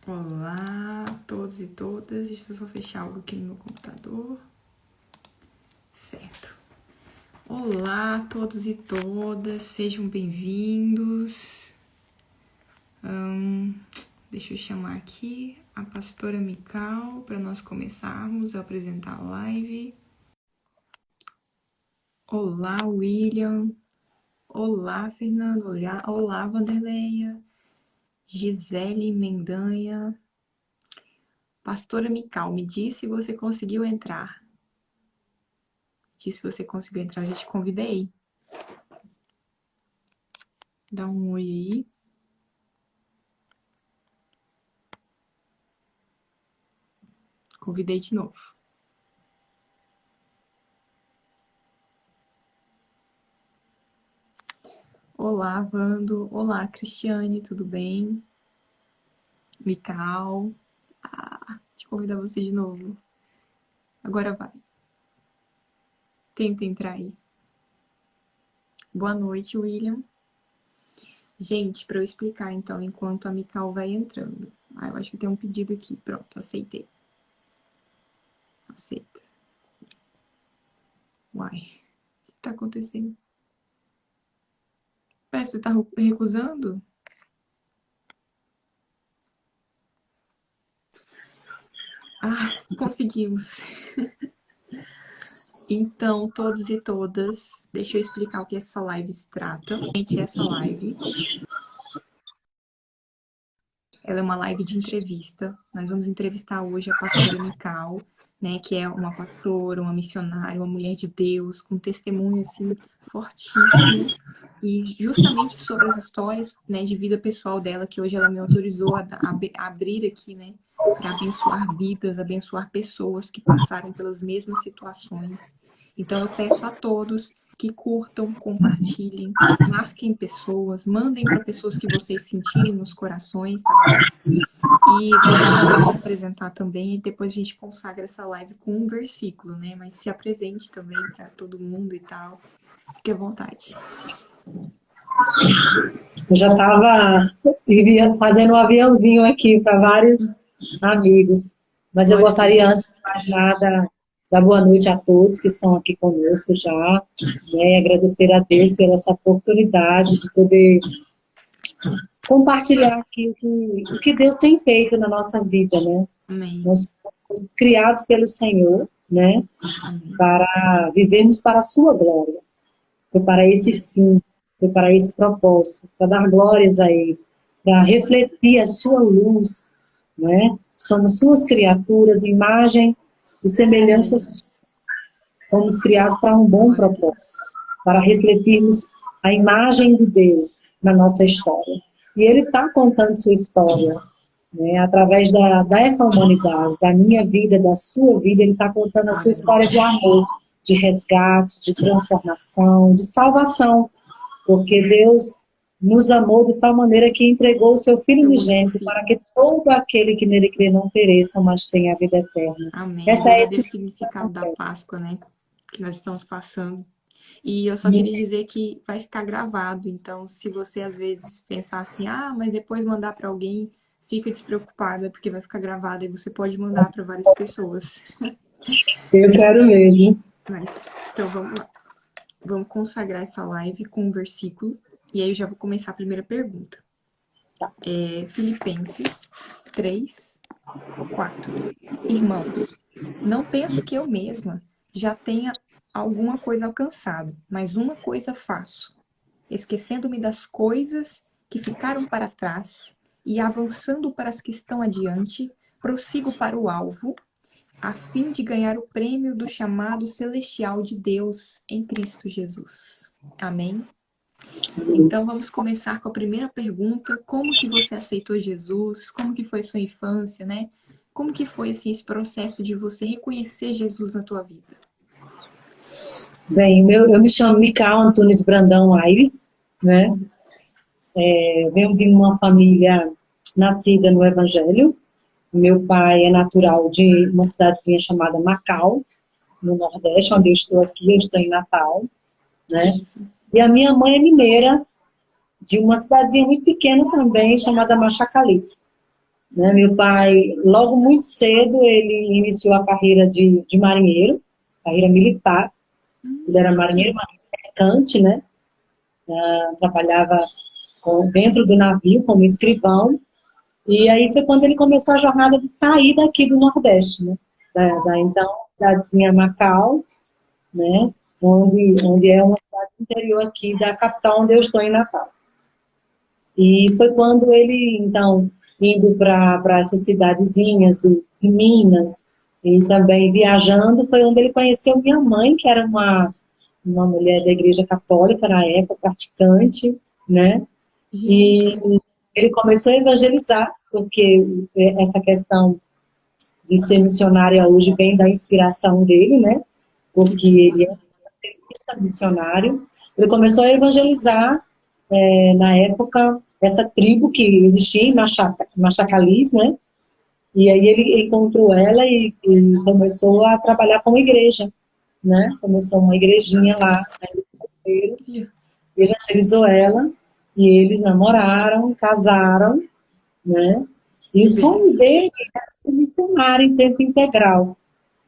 Olá a todos e todas, deixa eu só fechar algo aqui no meu computador. Certo. Olá a todos e todas, sejam bem-vindos. Deixa eu chamar aqui a pastora Mical para nós começarmos a apresentar a live. Olá, William. Olá, Fernando. Olá, Vanderleia. Gisele Mendanha. Pastora Mical, me diz se você conseguiu entrar. Se você conseguiu entrar, eu já te convidei. Dá um oi aí. Convidei de novo. Olá, Vando. Olá, Cristiane, tudo bem? Mical. Deixa eu convidar você de novo. Agora vai. Tenta entrar aí. Boa noite, William. Gente, para eu explicar então, enquanto a Mical vai entrando. Eu acho que tem um pedido aqui. Pronto, aceitei. Aceita. Uai, o que tá acontecendo? Parece que você tá recusando? Conseguimos. Então, todos e todas, deixa eu explicar o que essa live se trata. Gente, essa live, ela é uma live de entrevista. Nós vamos entrevistar hoje a pastora Mical, né, que é uma pastora, uma missionária, uma mulher de Deus, com um testemunho, assim, fortíssimo. E justamente sobre as histórias, né, de vida pessoal dela, que hoje ela me autorizou a abrir aqui, né, para abençoar vidas, abençoar pessoas que passaram pelas mesmas situações. Então eu peço a todos que curtam, compartilhem, marquem pessoas, mandem para pessoas que vocês sentirem nos corações, tá bom? E vou deixar você se apresentar também e depois a gente consagra essa live com um versículo, né? Mas se apresente também para todo mundo e tal. Fique à vontade. Eu já estava fazendo um aviãozinho aqui para vários amigos, mas eu Glória a gostaria, Deus. antes de mais nada, dar boa noite a todos que estão aqui conosco já, né? Agradecer a Deus pela essa oportunidade de poder compartilhar aqui o que Deus tem feito na nossa vida, né? Amém. Nós fomos criados pelo Senhor, né? Amém. Para vivermos para a sua glória. Foi para esse fim, foi para esse propósito, para dar glórias a Ele, para refletir a sua luz, né? Somos suas criaturas, imagem e semelhança sua. Aleluia. Fomos criados para um bom Glória a propósito, Deus. para refletirmos a imagem de Deus na nossa história. E Ele está contando sua história, né? Através dessa humanidade, da minha vida, da sua vida, Ele está contando a sua Aleluia. história de amor, de resgate, de transformação, de salvação, porque Deus nos amou de tal maneira que entregou o seu Filho Seu único unigênito para filho. que todo aquele que nele crê não pereça, mas tenha a vida eterna. Amém. O Essa é a verdadeiro essência significado da completa. Páscoa, né? Que nós estamos passando. E eu só queria dizer que vai ficar gravado. Então, se você às vezes pensar assim, mas depois mandar para alguém, fica despreocupada, porque vai ficar gravado e você pode mandar para várias pessoas. Eu quero mesmo. Então vamos lá. Vamos consagrar essa live com um versículo. E aí eu já vou começar a primeira pergunta. Filipenses 3, 4. Irmãos, não penso que eu mesma já tenha alguma coisa alcançado, mas uma coisa faço, esquecendo-me das coisas que ficaram para trás e avançando para as que estão adiante, prossigo para o alvo, a fim de ganhar o prêmio do chamado celestial de Deus em Cristo Jesus. Amém? Então vamos começar com a primeira pergunta: como que você aceitou Jesus? Como que foi sua infância, né? Como que foi assim esse processo de você reconhecer Jesus na tua vida? Bem, eu me chamo Mical Antunes Brandão Aires, né? Eu venho de uma família nascida no Evangelho. Meu pai é natural de uma cidadezinha chamada Macau, no Nordeste, onde eu estou aqui, eu estou em Natal, Que né? bênção. E a minha mãe é mineira, de uma cidadezinha muito pequena também, chamada Machacalice. né? Meu pai, logo muito cedo, ele iniciou a carreira de marinheiro, carreira militar. Ele era marinheiro, mercante, né? Trabalhava dentro do navio como escrivão. E aí foi quando ele começou a jornada de sair daqui do Nordeste, né? Então, cidadezinha Macau, né? Onde é uma cidade interior aqui da capital onde eu estou em Natal. E foi quando ele, então, indo para essas cidadezinhas de Minas, e também viajando, foi onde ele conheceu minha mãe, que era uma mulher da Igreja Católica na época, praticante, né? E Gente, ele começou a evangelizar, porque essa questão de ser missionária hoje vem da inspiração dele, né? que Porque ele benção. é missionário. Ele começou a evangelizar, na época, essa tribo que existia em Machacalis, né? E aí ele encontrou ela e começou a trabalhar com a igreja, né? Começou uma igrejinha lá, né? Evangelizou ela, e eles namoraram, casaram, né? E o Que sonho benção. dele era ser missionário em tempo integral,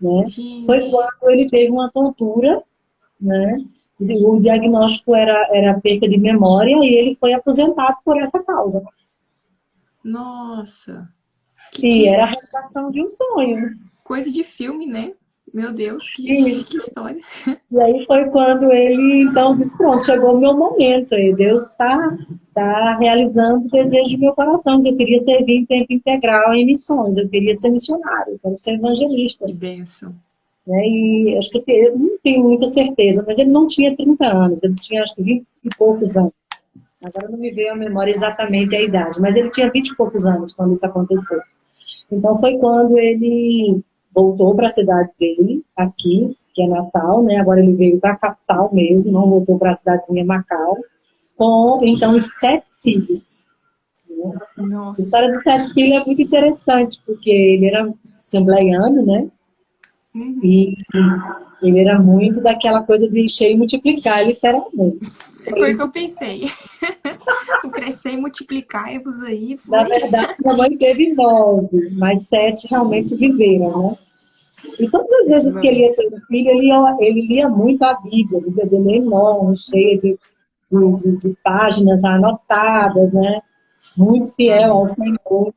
né? Foi Gente, quando ele teve uma tontura, né? O diagnóstico era perca de memória e ele foi aposentado por essa causa. nossa. E Que era a realização de um sonho. coisa de filme, né? Meu Deus, E, que história. e aí foi quando ele, então, disse, pronto, chegou o meu momento. E Deus está realizando o desejo do meu coração, que eu queria servir em tempo integral em missões. Eu queria ser missionário, eu quero ser evangelista. Que benção. Né? E acho que eu não tenho muita certeza, mas ele não tinha 30 anos, ele tinha acho que 20 e poucos anos. Agora não me veio à memória exatamente a idade, mas ele tinha 20 e poucos anos quando isso aconteceu. Então foi quando ele voltou para a cidade dele, aqui, que é Natal, né? Agora ele veio para a capital mesmo, não voltou para a cidadezinha Macau, com então os 7 filhos. Né? A Nossa. história dos 7 filhos é muito interessante, porque ele era assembleiano, né? Uhum. E ele era muito daquela coisa de encher e multiplicar, literalmente. Foi o que eu pensei. O crescer e multiplicar-vos aí Na foi. verdade, minha mãe teve 9, mas 7 realmente viveram, né? E todas as Esse vezes que ele ia momento. ter um filho, ele lia muito a Bíblia dele é enorme, cheia de páginas anotadas, né? Muito fiel ao Amém. Senhor.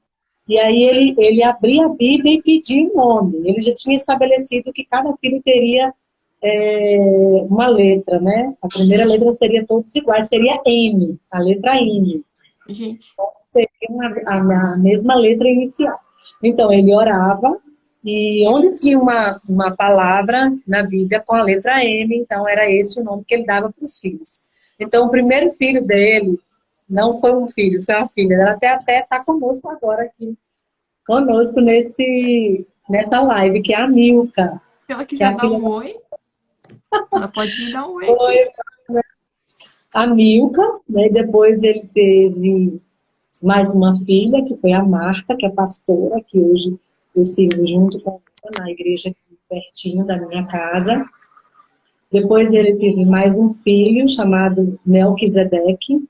E aí ele abria a Bíblia e pedia um nome. Ele já tinha estabelecido que cada filho teria uma letra, né? A primeira letra seria todos iguais, seria M, a letra M. Gente, Seria a mesma letra inicial. Então, ele orava, e onde tinha uma palavra na Bíblia com a letra M, então era esse o nome que ele dava para os filhos. Então, o primeiro filho dele não foi um filho, foi uma filha. Ela até está conosco agora aqui, conosco nessa live, que é a Milka, se ela que é quiser a dar filha um oi, ela pode vir dar um oi aqui. da a Milka, né? E depois ele teve mais uma filha, que foi a Marta, que é pastora, que hoje eu sirvo junto com ela na igreja aqui pertinho da minha casa. Depois ele teve mais um filho chamado Melquisedeque,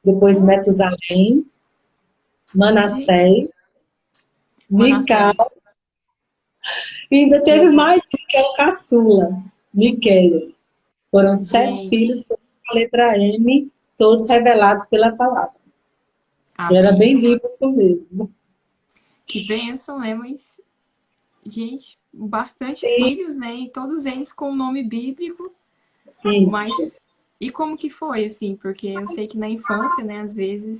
depois Oh, Metusalém, gente, Manassés, Mical, Manassés. e ainda Meu teve mais Deus. um que é o caçula, Miqueias. Foram 7 filhos Gente, com a letra M, todos revelados pela palavra. Era amém. bem bíblico mesmo. Que bênção, né? Mas, gente, bastante E, filhos, né? E todos eles com o nome bíblico. isso. Mas, e como que foi, assim? Porque eu sei que na infância, né, às vezes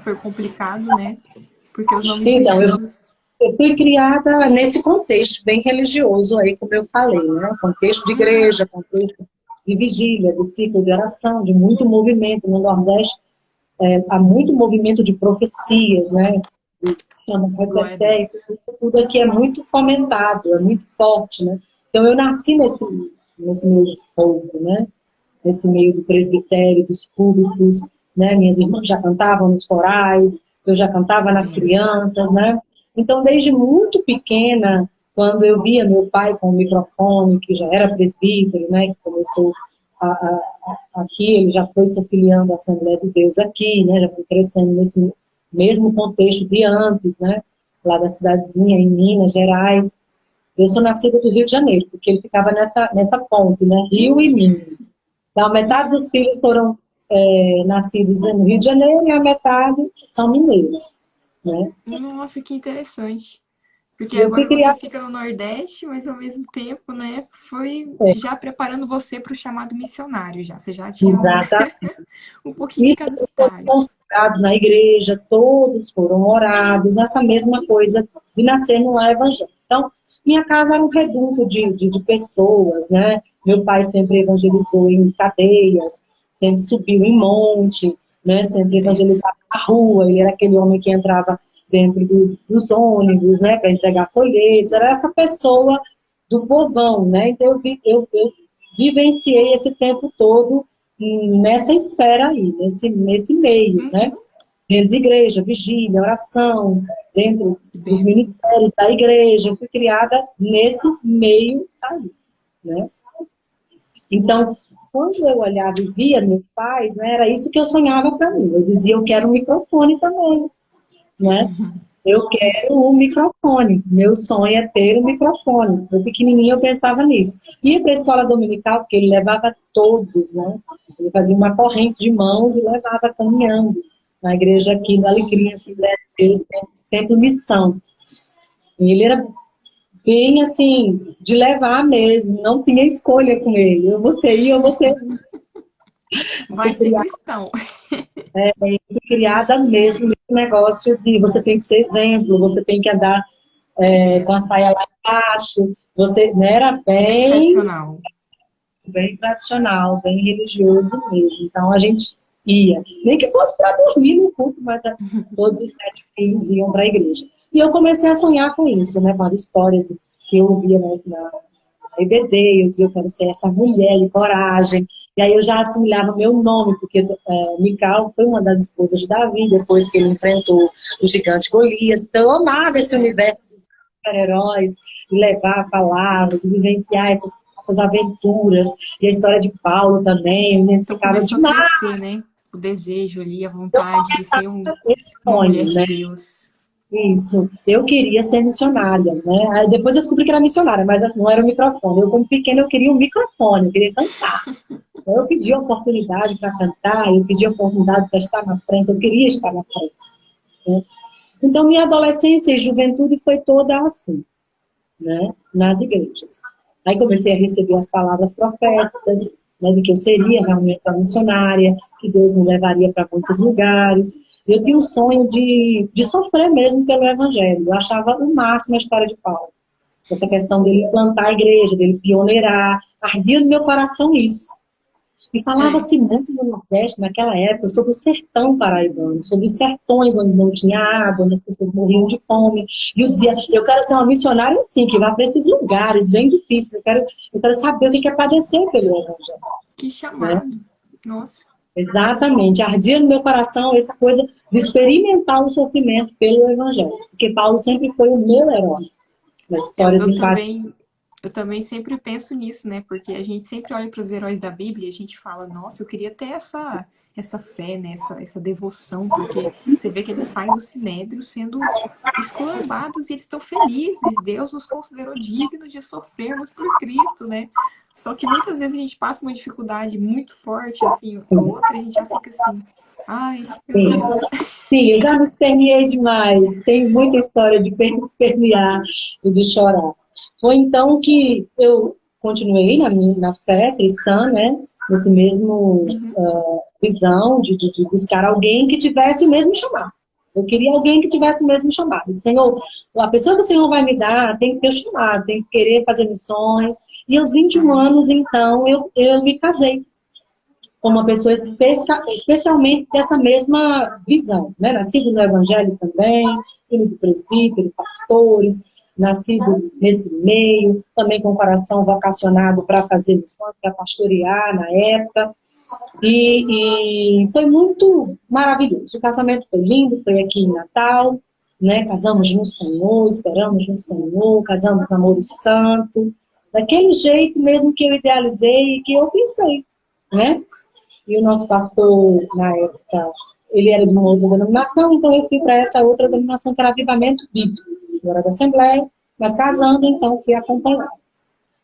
foi complicado, né? Porque os nomes Então, bíblicos. eu fui criada nesse contexto bem religioso aí, como eu falei, né? Contexto de Uhum, igreja, contexto de vigília, de ciclo de oração, de muito movimento. No Nordeste, há muito movimento de profecias, né? Chama glória a reteté, Deus. tudo aqui é muito fomentado, é muito forte, né? Então, eu nasci nesse meio de fogo, né? Nesse meio do presbitério, dos púlpitos, né? Minhas irmãs já cantavam nos corais, eu já cantava nas Benção. crianças, né? Então, desde muito pequena, quando eu via meu pai com o microfone, que já era presbítero, né? Que começou aqui, ele já foi se afiliando à Assembleia de Deus aqui, né? Já foi crescendo mesmo contexto de antes, né? Lá da cidadezinha, em Minas Gerais. Eu sou nascida do Rio de Janeiro, porque ele ficava nessa ponte, né? Rio e Minas. Então, a metade dos filhos foram nascidos no Rio de Janeiro e a metade são mineiros, né? Nossa, que interessante. Porque E eu fui agora você criada... fica no Nordeste, mas ao mesmo tempo, né, foi já preparando você para o chamado missionário já. Você já tinha Exatamente. um pouquinho de E cada foi cidade. consagrado na igreja, todos foram orados, essa mesma coisa de nascer no lar evangélico. Então, minha casa era um reduto de pessoas, né? Meu pai sempre evangelizou em cadeias, sempre subiu em monte, né? Sempre Que benção. evangelizava na rua, ele era aquele homem que entrava dentro dos ônibus, né? Para entregar folhetos, era essa pessoa do povão, né? Então, eu vivenciei esse tempo todo nessa esfera aí, nesse meio, né? Uhum. Dentro da igreja, vigília, oração, dentro Que dos benção. ministérios da igreja, eu fui criada nesse meio aí, né? Então, quando eu olhava e via meus pais, né, era isso que eu sonhava para mim. Eu dizia, eu quero um microfone também, né? Eu quero um microfone. Meu sonho é ter um microfone. Eu pequenininho eu pensava nisso. Ia para a escola dominical, porque ele levava todos, né? Ele fazia uma corrente de mãos e levava caminhando. Na igreja aqui da Alecrim, Gente, Assembleia de Deus, sempre missão. E ele era bem assim, de levar mesmo, não tinha escolha com ele. Ou você ia ou você vai foi ser criada, cristão. foi criada mesmo nesse negócio de você tem que ser exemplo, você tem que andar Que com a benção. saia lá embaixo, você né, era Bem tradicional. bem tradicional, bem religioso mesmo. Então a gente ia, nem que fosse para dormir no culto, mas todos os 7 filhos iam para a igreja. E eu comecei a sonhar com isso, né, com as histórias que eu ouvia na EBD, eu dizia, eu quero ser essa mulher de coragem. E aí eu já assimilava meu nome, porque Mical foi uma das esposas de Davi, depois que ele enfrentou o gigante Golias. Então eu amava esse universo super-heróis, de levar a palavra, de vivenciar essas aventuras, e a história de Paulo também, eu me Então identificava começou a demais crescer, né? O desejo ali, a vontade de ser com esse uma mulher sonho, de né? Deus. Isso, eu queria ser missionária, né? Aí depois eu descobri que era missionária, mas não era o microfone. Eu, como pequena, eu queria um microfone, eu queria cantar. Então, eu pedi oportunidade para cantar, eu pedi oportunidade para estar na frente, eu queria estar na frente, né? Então, minha adolescência e juventude foi toda assim, né, nas igrejas. Aí comecei a receber as palavras proféticas, né, de que eu seria realmente uma missionária, que Deus me levaria para muitos lugares. Eu tinha um sonho de sofrer mesmo pelo Evangelho. Eu achava o máximo a história de Paulo. Essa questão dele plantar a igreja, dele pioneirar, ardia no meu coração isso. E É, falava-se muito no Nordeste, naquela época, sobre o sertão paraibano, sobre os sertões onde não tinha água, onde as pessoas morriam de fome. E eu dizia, eu quero ser uma missionária assim, que vá para esses lugares bem difíceis. Eu quero saber o que é padecer pelo Evangelho, que né? chamado. Nossa. Exatamente. Ardia no meu coração essa coisa de experimentar o sofrimento pelo Evangelho. Porque Paulo sempre foi o meu herói nas Eu, histórias eu em quadrinhos. também, eu também sempre penso nisso, né? Porque a gente sempre olha para os heróis da Bíblia e a gente fala, nossa, eu queria ter essa fé, né? Essa devoção, porque você vê que eles saem do sinédrio sendo esculambados e eles estão felizes. Deus nos considerou dignos de sofrermos por Cristo, né? Só que muitas vezes a gente passa uma dificuldade muito forte, assim, outra, e a gente já fica assim, ai, meu Sim. Deus. Sim, eu já me esperneei demais. Tem muita história de espernear e de chorar. Foi então que eu continuei na fé cristã, né? Nesse mesmo Uhum. visão de buscar alguém que tivesse o mesmo chamado. Eu queria alguém que tivesse o mesmo chamado. Senhor, a pessoa que o Senhor vai me dar tem que ter o chamado, tem que querer fazer missões. E aos 21 Amém. anos, então, eu me casei com uma pessoa especialmente dessa mesma visão, né? Nascido no Evangelho também, filho do presbítero, pastores, nascido nesse meio, também com o coração vocacionado para fazer missões, para pastorear na época, e foi muito maravilhoso. O casamento foi lindo, foi aqui em Natal, né? Casamos no Senhor, esperamos no Senhor, casamos no namoro santo, daquele jeito mesmo que eu idealizei e que eu pensei, né? E o nosso pastor, na época, ele era de uma outra denominação, então eu fui para essa outra denominação que era Avivamento Bíblico. Eu era da Assembleia, mas casando, então fui acompanhar.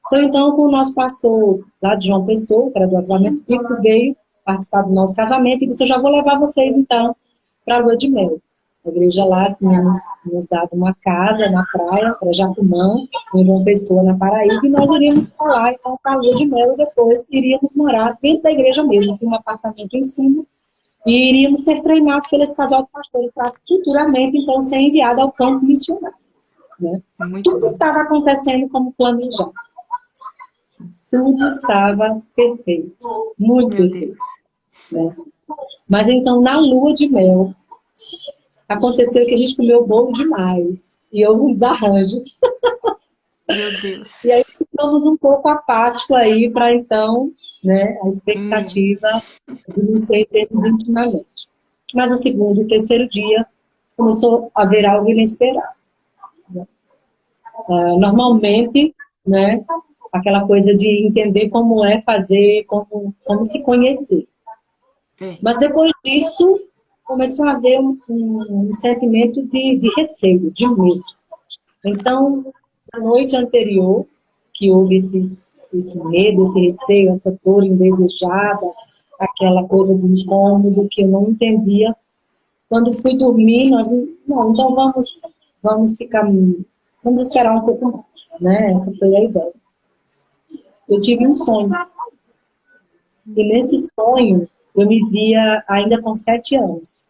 Foi então que o nosso pastor lá de João Pessoa, que era do Avivamento Bíblico, veio participar do nosso casamento e disse: eu já vou levar vocês então para a lua de mel. A igreja lá tinha nos dado uma casa na praia, para Jacumã, em João Pessoa, na Paraíba, e nós iríamos para lá, então, para a lua de mel, e depois iríamos morar dentro da igreja mesmo, tinha um apartamento em cima, e iríamos ser treinados por esse casal de pastores para futuramente, então, ser enviado ao campo missionário. Né? Tudo estava acontecendo como planejado. Tudo estava perfeito, muito perfeito. Né? Mas então, na lua de mel, aconteceu que a gente comeu bolo demais. E houve um desarranjo. Meu Deus. E aí ficamos um pouco apáticos aí para então, né, a expectativa de nos conhecermos intimamente. Mas o segundo e terceiro dia começou a haver algo inesperado. Né? Normalmente, né, aquela coisa de entender como é fazer, como se conhecer. Mas depois disso, começou a haver um sentimento de receio, de medo. Então, na noite anterior, que houve esse medo, esse receio, essa dor indesejada, aquela coisa do incômodo que eu não entendia, quando fui dormir, não, então vamos esperar um pouco mais, né? Essa foi a ideia. Eu tive um sonho. E nesse sonho, eu me via ainda com 7 anos.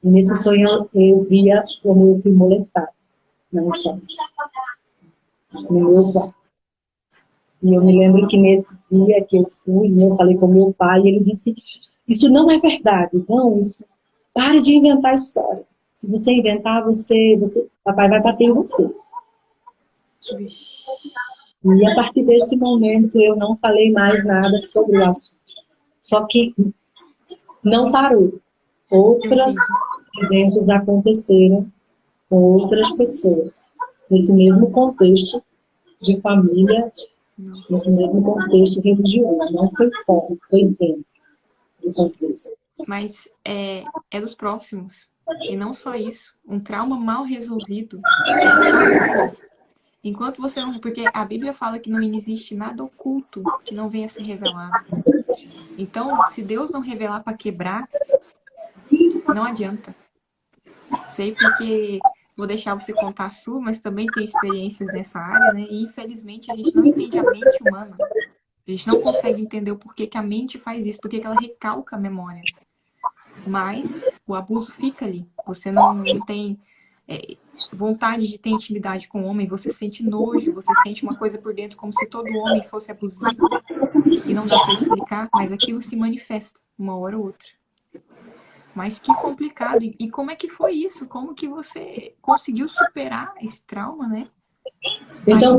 E nesse sonho eu via como eu fui molestada na infância, no meu pai. E eu me lembro que nesse dia que eu fui, eu falei com meu pai, e ele disse: isso não é verdade, não, isso, pare de inventar história. Se você inventar, papai vai bater em você. E a partir desse momento eu não falei mais nada sobre o assunto. Só que não parou. Outros eventos aconteceram com outras pessoas, nesse mesmo contexto de família, nesse mesmo contexto religioso. Não foi fora, foi dentro do contexto. Mas é dos próximos. E não só isso. Um trauma mal resolvido te assola. Enquanto você não... Porque a Bíblia fala que não existe nada oculto que não venha a ser revelado. Então, se Deus não revelar para quebrar, não adianta. Sei porque vou deixar você contar a sua, mas também tem experiências nessa área, né? E infelizmente a gente não entende a mente humana. A gente não consegue entender o porquê que a mente faz isso, porquê que ela recalca a memória. Mas o abuso fica ali. Você não tem vontade de ter intimidade com o homem, você sente nojo, você sente uma coisa por dentro como se todo homem fosse abusivo. E não dá para explicar, mas aquilo se manifesta uma hora ou outra. Mas que complicado. E como é que foi isso? Como que você conseguiu superar esse trauma, né? Então,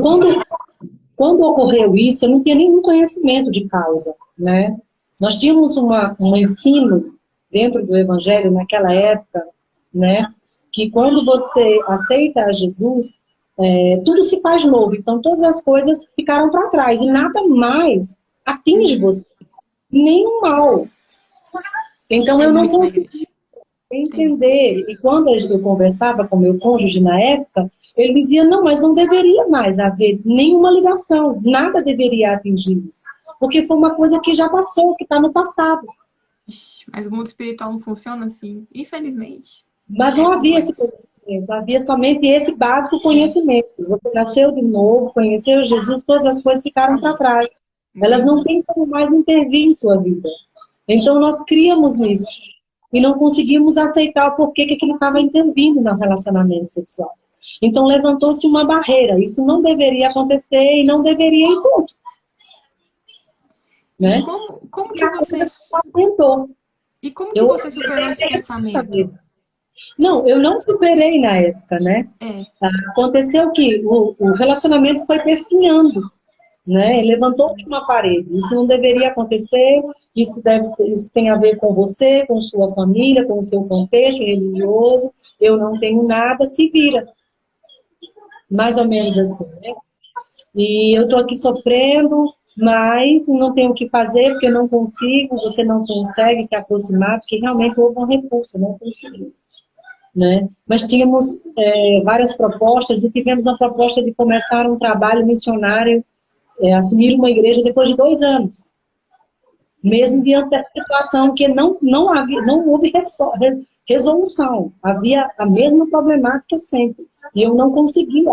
quando ocorreu isso, eu não tinha nenhum conhecimento de causa, né? Nós tínhamos um ensino dentro do Evangelho naquela época, né? Que quando você aceita a Jesus, tudo se faz novo. Então, todas as coisas ficaram para trás e nada mais atinge você, nenhum mal. Então, eu não consegui entender. E quando eu conversava com meu cônjuge na época, ele dizia: não, mas não deveria mais haver nenhuma ligação, nada deveria atingir isso. Porque foi uma coisa que já passou, que está no passado. Mas o mundo espiritual não funciona assim, infelizmente. Mas não havia esse conhecimento, havia somente esse básico conhecimento. Você nasceu de novo, conheceu Jesus, todas as coisas ficaram para trás. Elas não têm como mais intervir em sua vida. Então nós criamos nisso. E não conseguimos aceitar o porquê que aquilo estava intervindo no relacionamento sexual. Então levantou-se uma barreira. Isso não deveria acontecer e não deveria ir ponto. Né? E como que você... E como que você superou esse pensamento? Não, eu não superei na época, né? Aconteceu que o relacionamento foi definhando, né? Levantou de uma parede. Isso não deveria acontecer, isso tem a ver com você, com sua família, com o seu contexto religioso, eu não tenho nada, se vira. Mais ou menos assim, né? E eu tô aqui sofrendo, mas não tenho o que fazer porque eu não consigo, você não consegue se aproximar, porque realmente houve uma repulsa, não conseguiu, né? Mas tínhamos várias propostas e tivemos uma proposta de começar um trabalho missionário, assumir uma igreja depois de 2 anos, mesmo Sim, diante da situação que não houve resolução, havia a mesma problemática sempre, e eu não conseguia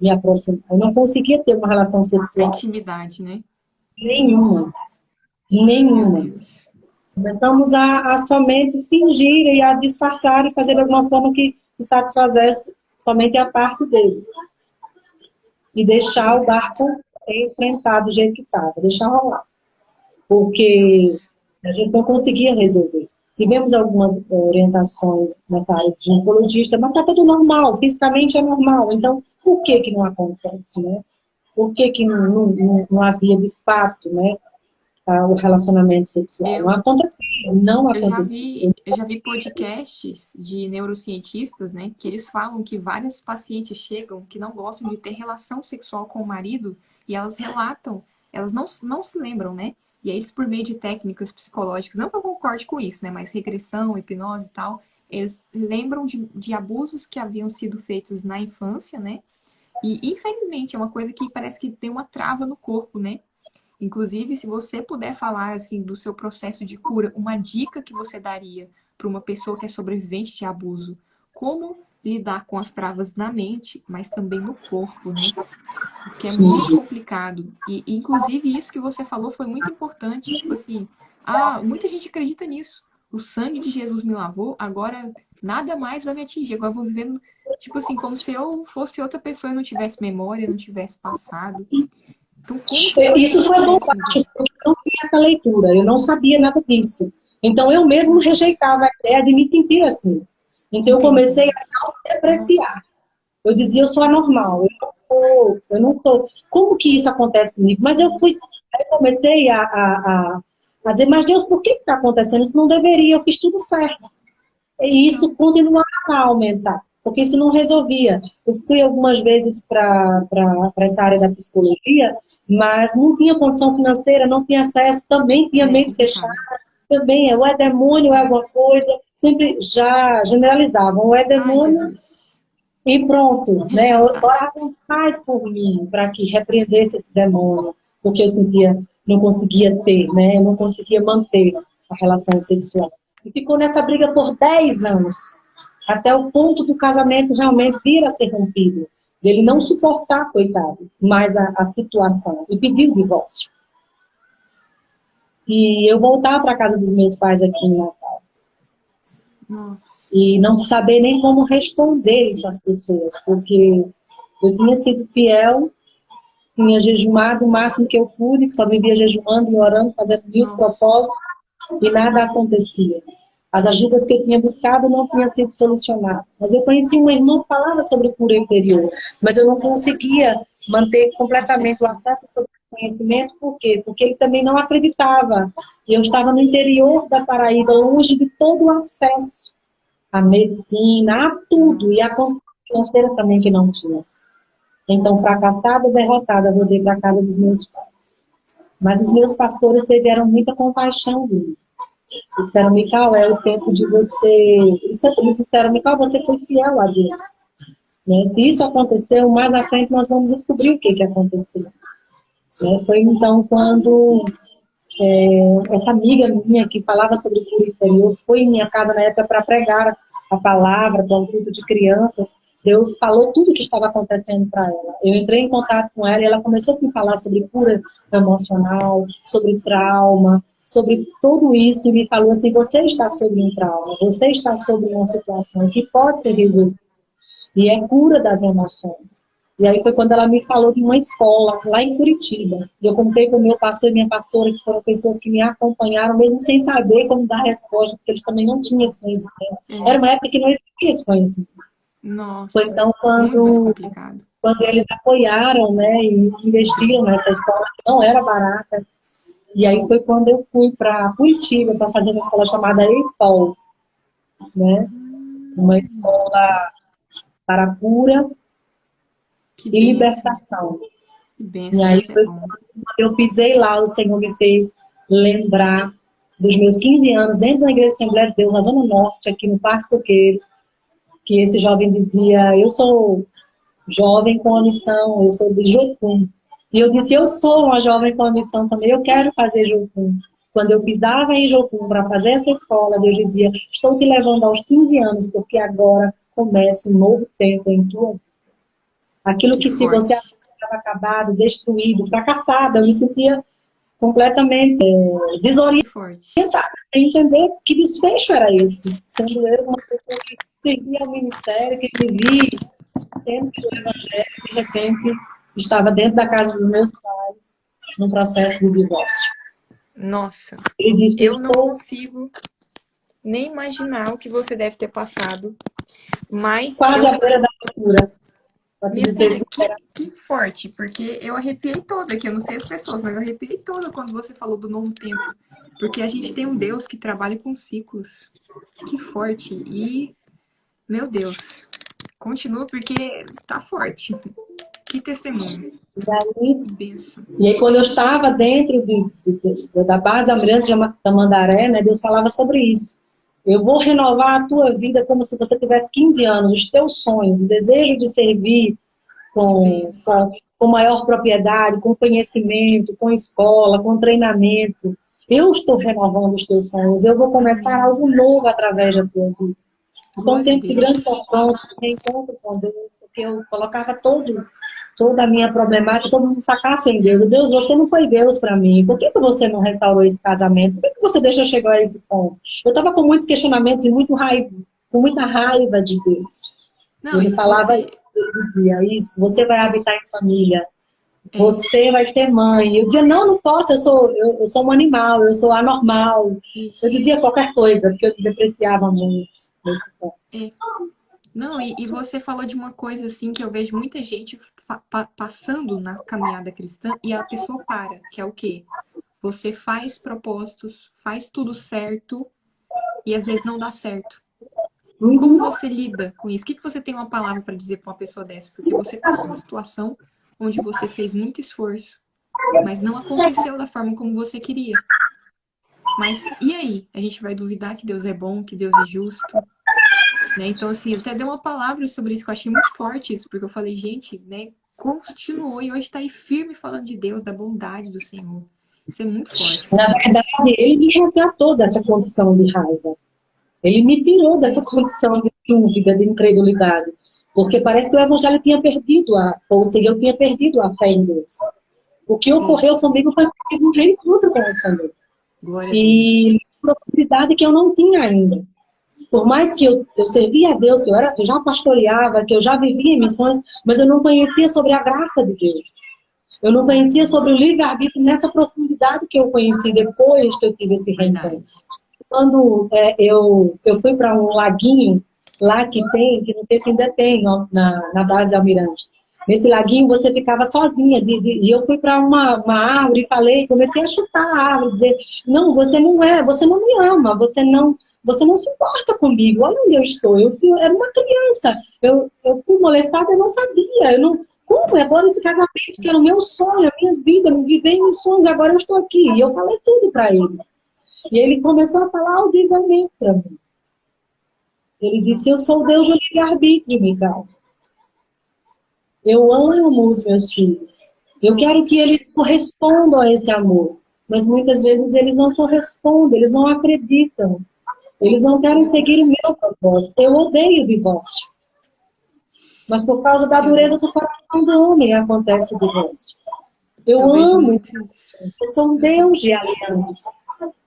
me aproximar, eu não conseguia ter uma relação a sexual intimidade, né? Nossa, nenhuma, meu nenhuma. Deus. Começamos a somente fingir e a disfarçar e fazer de alguma forma que satisfazesse somente a parte dele. E deixar o Complicado. barco enfrentar do jeito que estava, deixar rolar. Porque Nossa. a gente não conseguia resolver. Tivemos algumas orientações nessa área de ginecologista, mas está tudo normal, fisicamente é normal. Então, por que que não acontece, né? Por que que não havia de fato, né, o relacionamento sexual? Não Eu, acontecia, não acontecia. eu já vi podcasts de neurocientistas, né, que eles falam que várias pacientes chegam que não gostam de ter relação sexual com o marido e elas relatam, elas não se lembram, né? E aí eles, por meio de técnicas psicológicas, não que eu concorde com isso, né, mas regressão, hipnose e tal, eles lembram de abusos que haviam sido feitos na infância, né? E infelizmente é uma coisa que parece que tem uma trava no corpo, né? Inclusive, se você puder falar assim do seu processo de cura, uma dica que você daria para uma pessoa que é sobrevivente de abuso, como lidar com as travas na mente, mas também no corpo, né? Porque é muito complicado. E inclusive isso que você falou foi muito importante, tipo assim, muita gente acredita nisso. O sangue de Jesus me lavou, agora nada mais vai me atingir. Agora eu vou vivendo, tipo assim, como se eu fosse outra pessoa e não tivesse memória, não tivesse passado. Então, como que foi esse Isso foi bom, processo para você? porque eu não tinha essa leitura, eu não sabia nada disso. Então, eu mesmo Nossa, rejeitava a ideia de me sentir assim. Então, eu comecei entendi. a não depreciar. Nossa, Eu dizia, eu sou anormal, eu não tô. Como que isso acontece comigo? Mas aí eu comecei a dizer, mas Deus, por que está acontecendo? Isso não deveria, eu fiz tudo certo. E isso então, continuava a aumentar, porque isso não resolvia. Eu fui algumas vezes para essa área da psicologia, mas não tinha condição financeira, não tinha acesso, também tinha é mente fechada, complicado. também ou é demônio ou é alguma coisa, sempre já generalizavam, ou é Ai, demônio Jesus. e pronto, É né? verdade. Oravam mais por mim, para que repreendesse esse demônio, porque eu sentia, não conseguia ter, né? Eu não conseguia manter a relação sexual. E ficou nessa briga por 10 anos, até o ponto do casamento realmente vir a ser rompido. Dele não suportar, coitado, mais a situação, e pedir o divórcio. E eu voltar para a casa dos meus pais aqui em Natal. Nossa. E não saber nem como responder isso às pessoas, porque eu tinha sido fiel, tinha jejuado o máximo que eu pude, só vivia jejuando e orando, fazendo mil Nossa. propósitos, e nada acontecia. As ajudas que eu tinha buscado não tinham sido solucionadas. Mas eu conheci uma irmã que falava sobre cura interior, mas eu não conseguia manter completamente o Acessar. acesso ao conhecimento, por quê? Porque ele também não acreditava. E eu estava no interior da Paraíba, longe de todo o acesso à medicina, a tudo, e a Nossa. condição financeira também que não tinha. Então, fracassada, derrotada, voltei para a casa dos meus pais. Mas os meus pastores tiveram muita compaixão de mim. Eles disseram, Mical, é o tempo de você... Eles disseram, Mical, você foi fiel a Deus. Né? Se isso aconteceu, mais à frente nós vamos descobrir o que aconteceu. Né? Foi então quando essa amiga minha que falava sobre cura interior foi em minha casa na época para pregar a palavra para um culto de crianças. Deus falou tudo o que estava acontecendo para ela. Eu entrei em contato com ela e ela começou a me falar sobre cura emocional, sobre trauma, sobre tudo isso e me falou assim: você está sobre um trauma, você está sobre uma situação que pode ser É. resolvida e é cura das emoções. E aí foi quando ela me falou de uma escola lá em Curitiba. E eu contei com o meu pastor e minha pastora, que foram pessoas que me acompanharam, mesmo sem saber como dar resposta, porque eles também não tinham esse conhecimento. Era É. uma época que não existia esse conhecimento. Foi Nossa. então Muito mais quando, complicado. quando eles apoiaram, né, e investiram nessa escola, que não era barata. E aí foi quando eu fui para Curitiba para fazer uma escola chamada EIPOL, né, uma Hum, escola para cura que e bênção. libertação. Que E bênção, aí, Deus é bom. quando eu pisei lá, o Senhor me fez lembrar dos meus 15 anos dentro da Igreja Assembleia de Deus, na Zona Norte, aqui no Parque Coqueiros, que esse jovem dizia, eu sou jovem com a missão, eu sou de Jocum. E eu disse, eu sou uma jovem com a missão também, eu quero fazer Jocum. Quando eu pisava em Jocum para fazer essa escola, Deus dizia, estou te levando aos 15 anos, porque agora começa um novo tempo em tua vida. Aquilo Que que se você forte. estava acabado, destruído, fracassada, eu me sentia completamente Que desorientada, forte. sem entender que desfecho era esse. Sendo eu uma pessoa que servia ao ministério, que vivi sempre o evangelho, de repente estava dentro da casa dos meus pais, num processo de divórcio. Nossa, Ele disse, eu não estou consigo nem imaginar o que você deve ter passado, mas quase à beira da loucura, para te minha dizer filha, sinceramente. que forte, porque eu arrepiei toda, que eu não sei as pessoas, mas eu arrepiei toda quando você falou do novo tempo, porque a gente tem um Deus que trabalha com ciclos. Que forte. E, meu Deus, continua porque tá forte. Que testemunho. E Que bênção. E aí, quando eu estava dentro da base da Almirante Tamandaré, né, Deus falava sobre isso. Eu vou renovar a tua vida como se você tivesse 15 anos, os teus sonhos, o desejo de servir Que com, bênção. com, com maior propriedade, com conhecimento, com escola, com treinamento. Eu estou renovando os teus sonhos, eu vou começar Amém. algo novo através da tua vida. Então, um Glória a tempo de grande Deus. confronto, reencontro com Deus, porque eu colocava toda a minha problemática, todo um fracasso em Deus. Deus, você não foi Deus para mim. Por que você não restaurou esse casamento? Por que você deixou chegar a esse ponto? Eu estava com muitos questionamentos e com muita raiva de Deus. Não, Ele e falava você, isso, ele dizia isso, você vai habitar você em família, é, você vai ter mãe. Eu dizia, não, não posso, eu sou um animal, eu sou anormal. Eu ixi, dizia qualquer coisa, porque eu depreciava muito nesse ponto. é. Não, e você falou de uma coisa assim que eu vejo muita gente passando na caminhada cristã e a pessoa para, que é o quê? Você faz propósitos, faz tudo certo e às vezes não dá certo. Como Uhum. você lida com isso? O que você tem uma palavra para dizer para uma pessoa dessa? Porque você passou uma situação onde você fez muito esforço, mas não aconteceu da forma como você queria. Mas e aí? A gente vai duvidar que Deus é bom, que Deus é justo, né? Então, assim, eu até dei uma palavra sobre isso, que eu achei muito forte isso, porque eu falei, gente, né? Continuou e hoje está aí firme falando de Deus, da bondade do Senhor. Isso é muito forte, Na muito verdade, forte. ele me resgatou dessa condição de raiva. Ele me tirou dessa É, condição de dúvida, de incredulidade. Porque parece que o evangelho tinha perdido ou seja, eu tinha perdido a fé em Deus. O que ocorreu isso. comigo foi que eu tive um reencontro com o Senhor. Glória a Deus. E uma profundidade que eu não tinha ainda. Por mais que eu servia a Deus, que eu já pastoreava, que eu já vivia em missões, mas eu não conhecia sobre a graça de Deus. Eu não conhecia sobre o livre-arbítrio nessa profundidade que eu conheci depois que eu tive esse reencontro. Verdade. Quando eu fui para um laguinho lá que tem, que não sei se ainda tem ó, na base Almirante. Nesse laguinho você ficava sozinha. E eu fui para uma árvore e falei, comecei a chutar a árvore, dizer, não, você não me ama, você não se importa comigo, olha onde eu estou. Eu era uma criança, eu fui molestada, eu não sabia, eu não. Como? Agora esse casamento que era o meu sonho, a minha vida, eu viver em missões, agora eu estou aqui. E eu falei tudo para ele. E ele começou a falar audivelmente para mim. Ele disse, eu Nossa. sou o Deus do livre-arbítrio, Mical. Eu amo os meus filhos. Eu quero que Nossa. eles correspondam a esse amor. Mas muitas vezes eles não correspondem, eles não acreditam. Eles não querem seguir o Nossa. meu propósito. Eu odeio o divórcio. Mas por causa da Meu dureza do Deus. coração do homem acontece o divórcio. Eu Eu vejo amo, muito isso. eu sou um Uhum. Deus de aliança.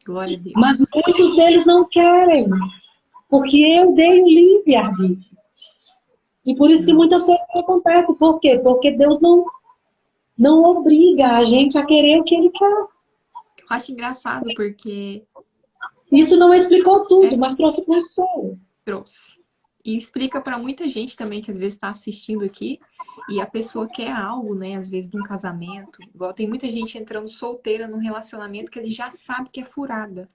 Glória a Mas Deus. muitos deles não querem. Porque eu dei o livre-arbítrio. E por isso que muitas Nossa. coisas não acontecem. Por quê? Porque Deus não obriga a gente a querer o que Ele quer. Eu acho engraçado porque Isso não explicou tudo, é, mas trouxe consolo. trouxe. E explica para muita gente também que às vezes está assistindo aqui e a pessoa quer algo, né? Às vezes de um casamento. Igual tem muita gente entrando solteira num relacionamento que ele já sabe que é furada.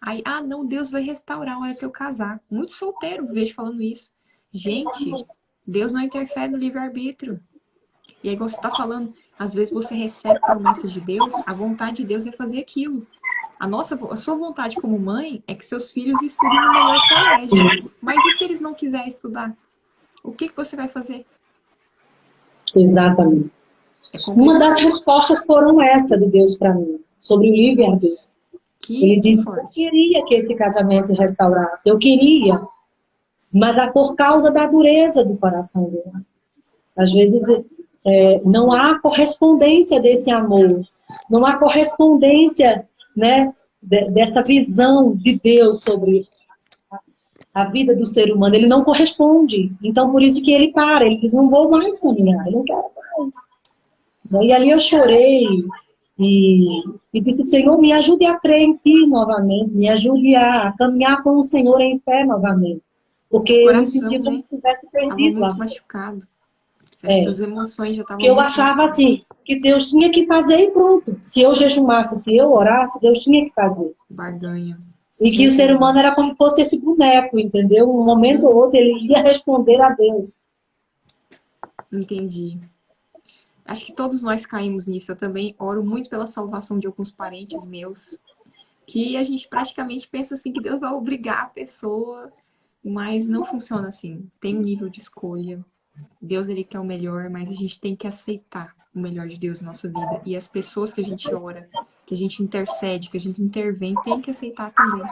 Aí, ah, não, Deus vai restaurar a hora que eu casar. Muito solteiro vejo falando isso. Gente, Deus não interfere no livre-arbítrio. E aí, como você tá falando, Às vezes você recebe promessa de Deus, a vontade de Deus é fazer aquilo. A sua vontade como mãe é que seus filhos estudem no melhor colégio. Mas e se eles não quiserem estudar? O que você vai fazer? Exatamente. É Uma complicado. das respostas foram essa de Deus para mim, sobre o livre-arbítrio. Ele Que disse que eu forte. queria que esse casamento restaurasse, eu queria, mas é por causa da dureza do coração dele. Às vezes não há correspondência desse amor, não há correspondência, né, dessa visão de Deus sobre a vida do ser humano. Ele não corresponde. Então, por isso que ele para, ele diz, não vou mais caminhar, eu não quero mais. E ali eu chorei e disse, Senhor, me ajude a crer em Ti novamente, me ajude a caminhar com o Senhor em fé novamente. Porque O eu me senti coração, como né? se tivesse Tava perdido lá. muito machucado. É, Suas emoções já que estavam eu muito achava machucadas. assim, que Deus tinha que fazer e pronto. Se eu jejuasse, se eu orasse, Deus tinha que fazer. Barganha. E que o ser Entendi. humano era como se fosse esse boneco, entendeu? Um momento ou outro ele ia responder a Deus. Entendi. Acho que todos nós caímos nisso. Eu também oro muito pela salvação de alguns parentes meus, que a gente praticamente pensa assim que Deus vai obrigar a pessoa, mas não funciona assim. Tem um nível de escolha. Deus, ele quer o melhor, mas a gente tem que aceitar o melhor de Deus na nossa vida. E as pessoas que a gente ora, que a gente intercede, que a gente intervém, tem que aceitar também.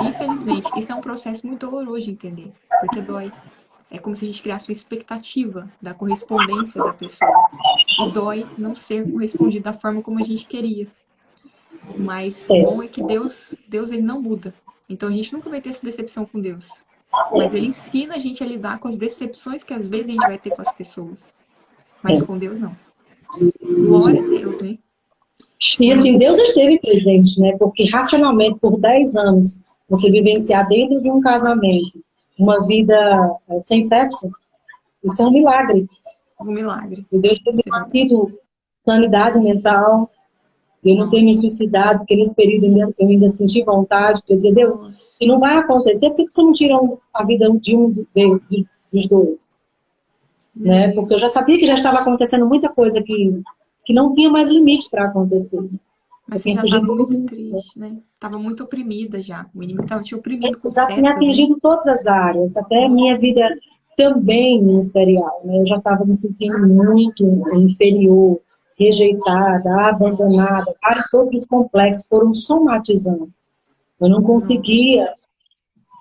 Infelizmente, isso é um processo muito doloroso de entender, porque dói. É como se a gente criasse uma expectativa da correspondência da pessoa. E dói não ser correspondido da forma como a gente queria. Mas o bom é que Deus ele não muda. Então a gente nunca vai ter essa decepção com Deus. Mas ele ensina a gente a lidar com as decepções que às vezes a gente vai ter com as pessoas. Mas com Deus não. Glória a Deus, né? E Eu não assim, Deus consigo. esteve presente, né? Porque racionalmente, por 10 anos, você vivenciar dentro de um casamento uma vida sem sexo, isso é um milagre. Um milagre. E Deus ter me Isso é verdade. mantido sanidade mental, eu não ter me Nossa. suicidado, porque nesse período eu ainda senti vontade, porque eu dizia, Deus, Nossa. se não vai acontecer, por que você não tira a vida de dos dois? Meu Né? Porque eu já Deus. sabia que já estava acontecendo muita coisa que não tinha mais limite para acontecer. Eu Mas você tinha já estava fugido do muito mundo, né? triste, né? Tava muito oprimida já. O inimigo estava te oprimindo com Já tinha setas, né? atingido todas as áreas, até a minha Nossa. vida também ministerial. Né? Eu já estava me sentindo muito inferior, rejeitada, Nossa. abandonada. Vários outros complexos foram somatizando. Eu não Nossa. conseguia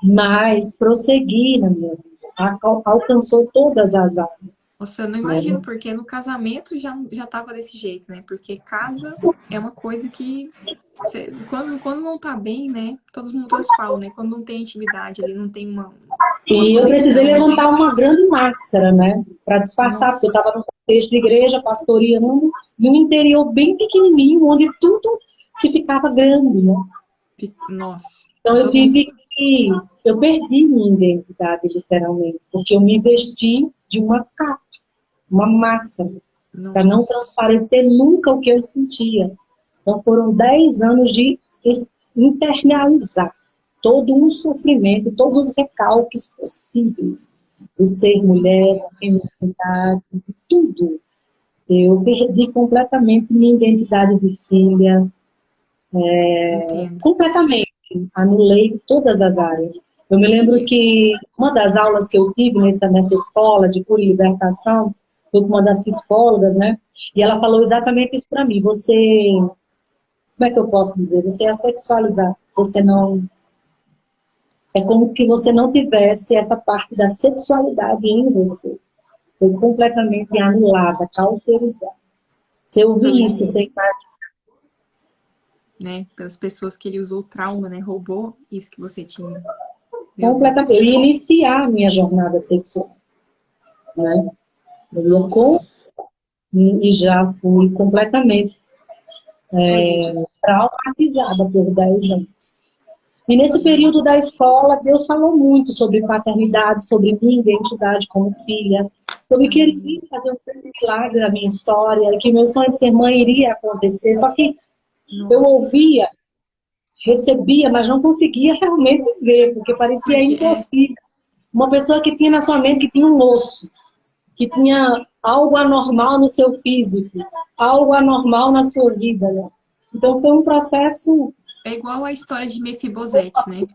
mais prosseguir na minha vida. Alcançou todas as áreas. Nossa, eu não Né? imagino, porque no casamento já tava desse jeito, né? Porque casa é uma coisa que quando não tá bem, né? Todos falam, né? Quando não tem intimidade ali, não tem uma E eu precisei conexão, né? levantar uma grande máscara, né? Para disfarçar, porque eu Nossa, estava no contexto de igreja, pastoreando, e um interior bem pequenininho, onde tudo se ficava grande, né? nossa. Então eu Todo mundo. tive que... Eu perdi minha identidade, literalmente, porque eu me vesti de uma capa, uma máscara, para não Nossa. transparecer nunca o que eu sentia. Então foram 10 anos de internalizar todo um sofrimento, todos os recalques possíveis do ser Meu mulher, da Deus. feminilidade, de tudo. Eu perdi completamente minha identidade de filha, Entendo. completamente, anulei todas as áreas. Eu me lembro E, que uma das aulas que eu tive nessa escola de cura e libertação, foi com uma das psicólogas, né? E ela falou exatamente isso para mim. Você, como é que eu posso dizer? Você é sexualizado. Você não... É como que você não tivesse essa parte da sexualidade em você. Foi completamente anulada, cauterizada. Se eu pelo ouvir isso, inimigo, tem mais né? Pelas pessoas que ele usou o trauma, né? Roubou isso que você tinha. Meu completamente. Deus. Eu ia iniciar a minha jornada sexual, né? Eu ia com Nossa. e já fui completamente Tolhida. traumatizada por 10 anos. E nesse período da escola, Deus falou muito sobre paternidade, sobre minha identidade como filha, sobre que Ele Amém. ia fazer um grande milagre na minha história, que meu sonho de ser mãe iria acontecer. Só que eu Nossa. ouvia, recebia, mas não conseguia realmente ver, porque parecia Porque impossível. Uma pessoa que tinha na sua mente que tinha um osso. que tinha algo anormal no seu físico, algo anormal na sua vida, né? Então foi um processo... É igual a história de Mefibosete, né?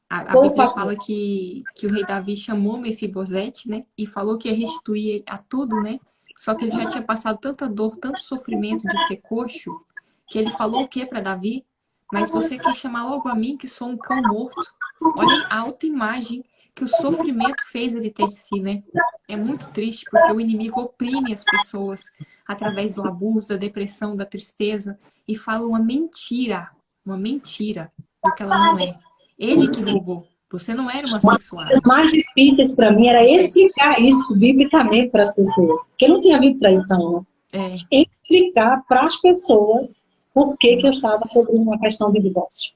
A Bíblia Opa, fala que o rei Davi chamou Mefibosete, né? E falou que ia restituir a tudo, né? Só que ele já tinha passado tanta dor, tanto sofrimento de ser coxo, que ele falou o quê para Davi? Mas você quer chamar logo a mim, que sou um cão morto? Olha a autoimagem que o sofrimento fez ele ter de si, né? É muito triste, porque o inimigo oprime as pessoas através do abuso, da depressão, da tristeza, e fala uma mentira, do que ela não é. Ele que roubou. Você não era uma uma das coisas sexuada. mais difíceis para mim era explicar isso biblicamente para as pessoas. Porque não tinha havido traição, É, né? Explicar para as pessoas por que que eu estava nossa, sobre uma questão de divórcio.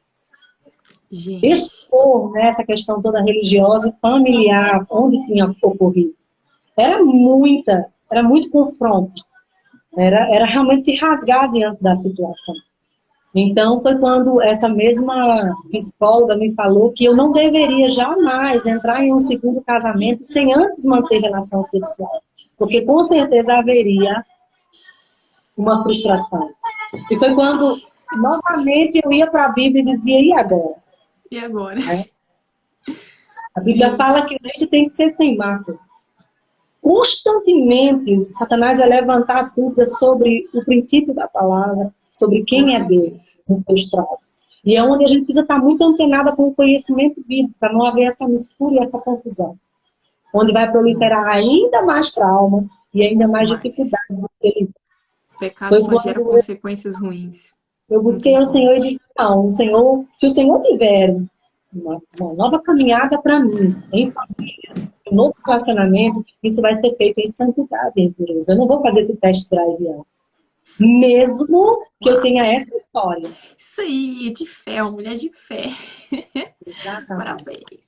gente. Expor, né, essa questão toda religiosa e familiar, onde tinha ocorrido. Era muito confronto. Era realmente se rasgar diante da situação. Então, foi quando essa mesma psicóloga me falou que eu não deveria jamais entrar em um segundo casamento sem antes manter relação sexual. Porque, com certeza, haveria uma frustração. E foi quando, novamente, eu ia para a Bíblia e dizia, e agora? E agora? A Bíblia Sim. fala que a gente tem que ser sem mácula. Constantemente, Satanás vai levantar dúvidas sobre o princípio da palavra, sobre Com quem é Deus certeza. nos seus traumas. E é onde a gente precisa estar muito antenada com o conhecimento bíblico, para não haver essa mistura e essa confusão. Onde vai proliferar Nossa, ainda mais traumas e ainda mais mas dificuldades do que ele. o pecado Foi só gera quando consequências ruins. eu Não busquei tem ao como. Senhor e disse, não, o Senhor, se o Senhor tiver uma nova caminhada para mim, em um novo relacionamento, isso vai ser feito em santidade, em pureza. Eu não vou fazer esse teste drive, não. Mesmo que eu Uau! tenha essa história. Isso aí, de fé, uma mulher de fé. Exatamente. Parabéns.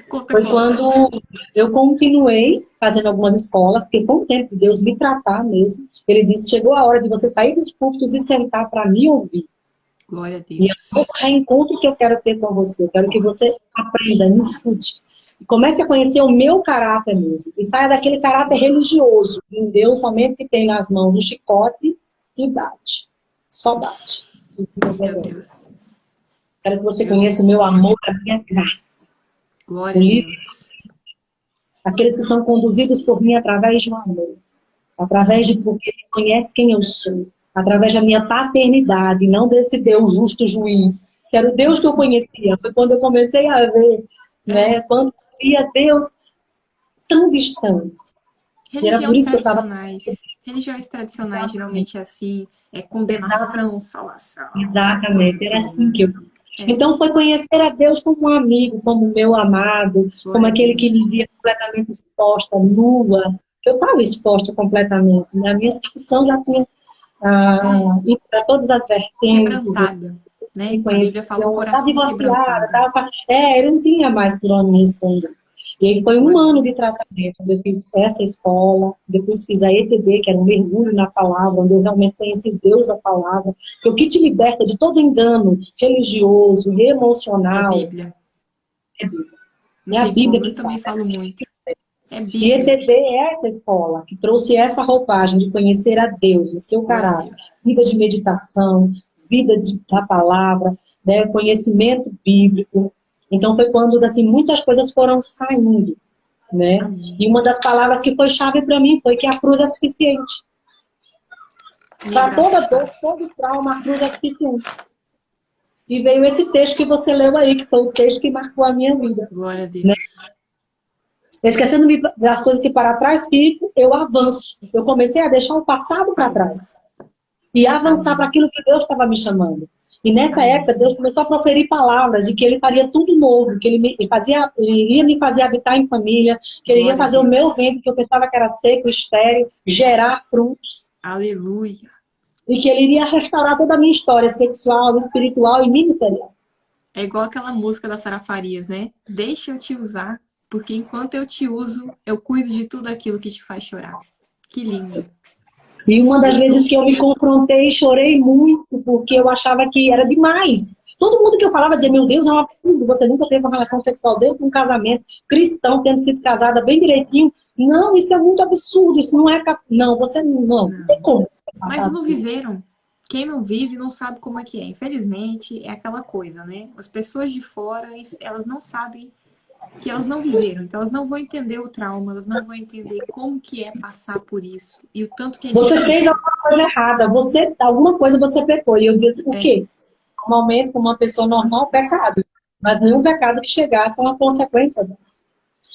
Conta, Foi conta. quando eu continuei fazendo algumas escolas, porque foi um tempo de Deus me tratar mesmo. Ele disse, chegou a hora de você sair dos púlpitos e sentar para me ouvir. Glória a E é um Deus. reencontro que eu quero ter com você. Eu quero que você aprenda, me escute. E comece a conhecer o meu caráter mesmo. E saia daquele caráter religioso, em Deus somente que tem nas mãos o chicote e bate. Só bate. Meu Deus. Quero que você Meu conheça o Deus. meu amor, a minha graça. O Glória a livro, Deus. aqueles que são conduzidos por mim através do amor. Através de porque ele conhece quem eu sou. Através da minha paternidade, não desse Deus justo juiz. Que era o Deus que eu conhecia. Foi quando eu comecei a ver, É, né? Quando eu via Deus tão distante. E era por religiões isso que eu estava... tradicionais. Religiões tradicionais Exatamente. geralmente é assim, é condenação, salvação, aquela coisa Exatamente, era toda, assim né? que eu... É, Então foi conhecer a Deus como um amigo, como meu amado, como glória a aquele que me Deus. via completamente exposta, nua. Eu estava exposta completamente, né? A minha situação já tinha É, ido para todas as vertentes, quebrantada, né? me A conhecia, Bíblia fala o eu estava coração divorciada, quebrantado. eu não tinha mais por onde me esconder. E aí foi um Glória a ano de Deus. tratamento, onde eu fiz essa escola, depois fiz a ETD, que era um mergulho na palavra, onde eu realmente conheci Deus da palavra, que é o que te liberta de todo engano religioso, É emocional, Bíblia. é a Bíblia. Não É a tem Bíblia como. que Eu também salva. falo muito. É E Bíblia. ETD é essa escola que trouxe essa roupagem de conhecer a Deus, o seu Glória a caráter, Deus. vida de meditação, da palavra, né, conhecimento bíblico. Então foi quando assim muitas coisas foram saindo, né? Amém. E uma das palavras que foi chave para mim foi que a cruz é suficiente. Minha Para graça toda te dor, basta. todo trauma, a cruz é suficiente. E veio esse texto que você leu aí, que foi o texto que marcou a minha vida. Glória a Né? Deus. Esquecendo das coisas que para trás fico, eu avanço. Eu comecei a deixar o passado para Aleluia. trás. E avançar para Amém. aquilo que Deus estava me chamando. E nessa época, Amém. Deus começou a proferir palavras de que Ele faria tudo novo, que Ele iria me fazer habitar em família, que Ele ia Glória a fazer o meu Deus. ventre, que eu pensava que era seco, estéril, gerar frutos, Aleluia. e que Ele iria restaurar toda a minha história sexual, espiritual e ministerial. É igual aquela música da Sara Farias, né? Deixa eu te usar, porque enquanto eu te uso, eu cuido de tudo aquilo que te faz chorar. Que lindo. E uma das Eu vezes tô. que eu me confrontei, chorei muito, porque eu achava que era demais. Todo mundo que eu falava dizia, meu Deus, é um absurdo, você nunca teve uma relação sexual dentro de um casamento cristão, tendo sido casada bem direitinho. Não, isso é muito absurdo, isso não é... Não, você não tem Não. como. Mas não viveram. Quem não vive não sabe como é que é. Infelizmente, é aquela coisa, né? As pessoas de fora, elas não sabem que elas não viveram. Então, elas não vão entender o trauma, elas não vão entender como que é passar por isso. E o tanto que é Você fez difícil. alguma coisa errada, alguma coisa você pecou. E eu dizia assim, o É, quê? Normalmente, como uma pessoa normal, pecado. Mas nenhum pecado que chegasse é uma consequência disso.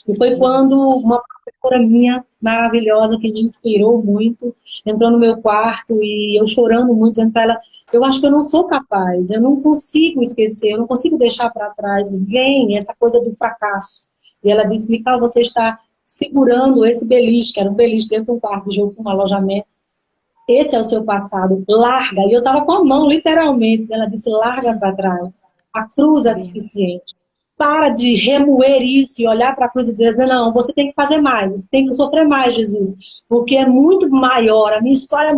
E foi quando Jesus. uma professora minha, maravilhosa, que me inspirou muito, entrou no meu quarto e eu chorando muito, dizendo para ela, eu acho que eu não sou capaz, eu não consigo esquecer, eu não consigo deixar para trás, vem essa coisa do fracasso. E ela disse, Mical, você está segurando esse beliche, que era um beliche dentro de um quarto, junto com um alojamento, esse é o seu passado, larga. E eu estava com a mão, literalmente. Ela disse, larga para trás. A cruz Que é benção. suficiente. Para de remoer isso e olhar para a cruz e dizer, não, você tem que fazer mais, você tem que sofrer mais, Jesus. Porque é muito maior, a minha história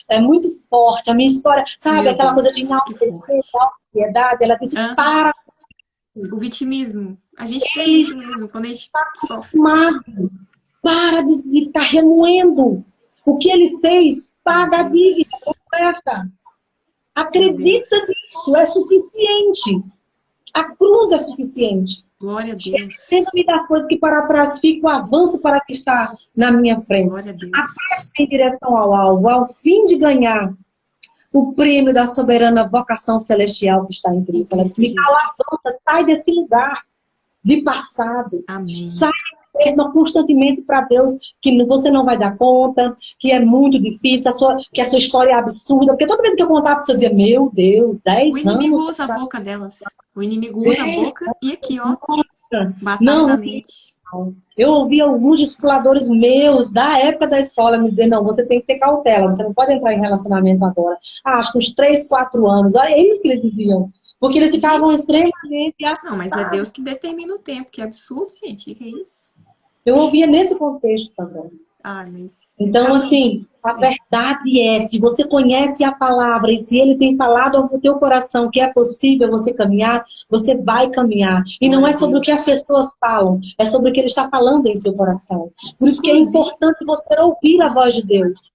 é muito forte, a minha história, sabe, Meu aquela coisa de Deus, que enaltecer, forte. autopiedade. Ela disse, Aham. para, O vitimismo. A gente tem isso, isso mesmo, quando a gente sofre. amado. Para de ficar remoendo. O que ele fez, Meu paga a dívida, Deus. completa. Meu Acredita Deus. nisso, é suficiente. A cruz é suficiente. Glória a Deus. Esquecendo-me da coisa que para trás fica, o avanço para que está na minha frente. Glória a A Deus. pesca em direção ao alvo, ao fim de ganhar o prêmio da soberana vocação celestial que está em Em Cristo. Ela disse, Cristo me cala Jesus. a boca, sai desse lugar de passado. Amém. Sai constantemente para Deus que você não vai dar conta, que é muito difícil, que a sua história é absurda. Porque toda vez que eu contava para você, eu dizia, meu Deus, O 10 inimigo anos. usa a boca delas. O inimigo usa a boca e aqui, ó, batalha Não, da não. mente. Eu ouvi alguns discipuladores meus da época da escola me dizer, não, você tem que ter cautela, você não pode entrar em relacionamento agora. Ah, acho que uns 3, 4 anos. Olha, é isso que eles diziam. Porque eles ficavam Gente, extremamente não, mas é assustados. Deus que determina o tempo. Que absurdo, gente. Que é isso? Eu ouvia nesse contexto também. Ah, mas Então, cada um. assim, a É, verdade é, se você conhece a palavra e se ele tem falado ao teu coração que é possível você caminhar, você vai caminhar. E não glória é a sobre o que as Deus. pessoas falam, é sobre o que ele está falando em seu coração. Por isso que é Inclusive, importante você ouvir a voz de nossa, Deus.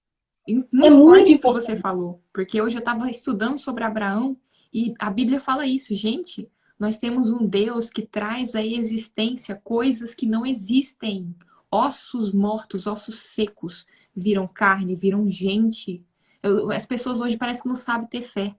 É muito muito forte isso que você importante. falou. Porque hoje eu estava estudando sobre Abraão e a Bíblia fala isso. Gente, nós temos um Deus que traz à existência coisas que não existem. Ossos mortos, ossos secos, viram carne, viram gente. As pessoas hoje parecem que não sabem ter fé.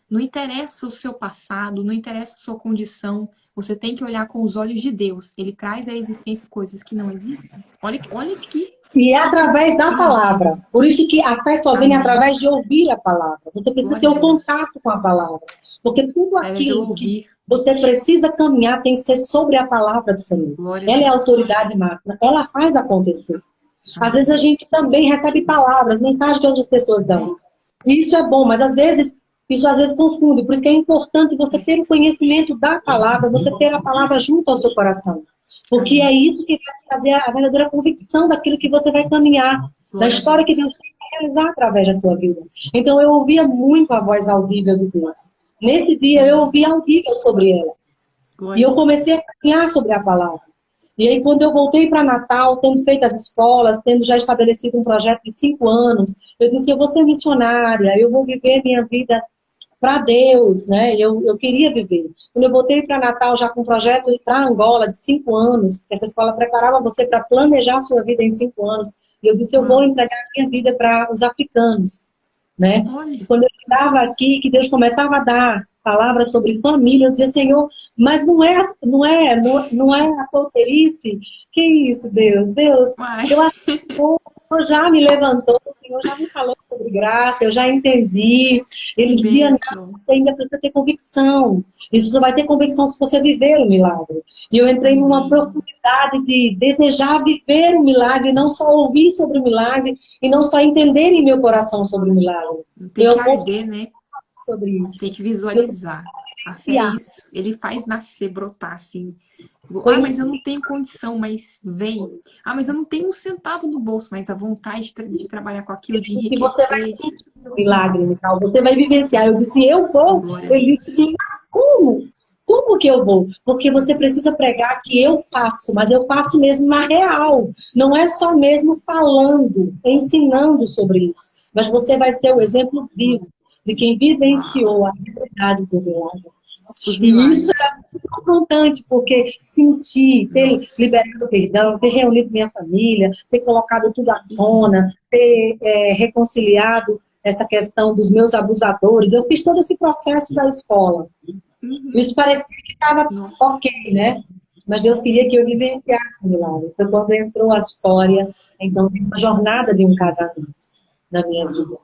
Não interessa o seu passado, não interessa a sua condição. Você tem que olhar com os olhos de Deus. Ele traz à existência coisas que não existem. Olha E é que através da grande. palavra. Por isso que a fé só vem Amém. através de ouvir a palavra. Você precisa Glória ter a um Deus. contato com a palavra. Porque tudo Fé vem pelo aquilo que ouvir. você precisa caminhar tem que ser sobre a palavra do Senhor. Glória a Ela é a Deus. autoridade máxima. Ela faz acontecer. Às vezes Amém. a gente também recebe palavras, mensagens que outras pessoas É, dão. E isso é bom, mas isso às vezes confunde. Por isso que é importante você é. ter o conhecimento da palavra, você ter a palavra junto ao seu coração. Porque é Amém. isso que vai trazer a verdadeira convicção daquilo que você vai caminhar, da Glória a história que Deus Deus. tem que realizar através da sua vida. Então eu ouvia muito a voz audível de Deus. Nesse dia eu Amém. ouvi audível sobre ela. E Glória a eu comecei Deus. a caminhar sobre a palavra. E aí, quando eu voltei para Natal, tendo feito as escolas, tendo já estabelecido um projeto de 5 anos, eu disse, eu vou ser missionária, eu vou viver minha vida para Deus, né? Eu queria viver. Quando eu voltei para Natal já com um projeto para Angola de 5 anos, essa escola preparava você para planejar a sua vida em 5 anos, e eu disse, eu vou Uau. entregar a minha vida para os africanos, né? E Olha. quando eu estava aqui, que Deus começava a dar palavras sobre família, eu dizia, Senhor, mas não é a solteirice? Que isso, Deus? Deus, Uai. eu acho que o Senhor já me levantou, o Senhor já me falou sobre graça, eu já entendi. Que Ele dizia, não, bênção. você ainda precisa ter convicção. Isso só vai ter convicção se você viver o milagre. E eu entrei numa Amém. profundidade de desejar viver o milagre, não só ouvir sobre o milagre, e não só entender em meu coração sobre o milagre. Tem Eu que vou arder, né? sobre Tem isso. que Eu visualizar. A fé é isso. Ele faz nascer, brotar, assim. Foi, Mas eu não tenho condição, mas vem. Mas eu não tenho um centavo no bolso, mas a vontade de trabalhar com aquilo, de e você vai enriquecer. sentir o milagre, Mical, você vai vivenciar. Eu disse, eu vou. Glória a Ele disse Deus. assim, mas como? Como que eu vou? Porque você precisa pregar que eu faço, mas eu faço mesmo na real. Não é só mesmo falando, ensinando sobre isso. Mas você vai ser o exemplo vivo de quem vivenciou a verdade do milagre. Os E isso milagres. é muito importante, porque sentir, ter Nossa. liberado perdão, ter reunido minha família, ter colocado tudo à tona, ter reconciliado essa questão dos meus abusadores. Eu fiz todo esse processo da escola. Uhum. Isso parecia que estava Nossa. ok, né? Mas Deus queria que eu vivenciasse o milagre. Foi quando entrou a história, Nossa. então, de uma jornada de um casamento na minha vida.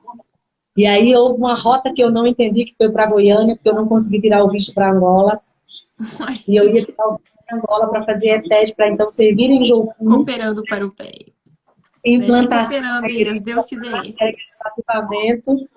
E aí houve uma rota que eu não entendi, que foi para Goiânia, porque eu não consegui tirar o bicho para Angola. E eu ia tirar o bicho para Angola para fazer ETED, para então servir em Jocum, Cooperando para o bem. Né? Já implantação cooperando da aí igreja, as deucidências. avivamento.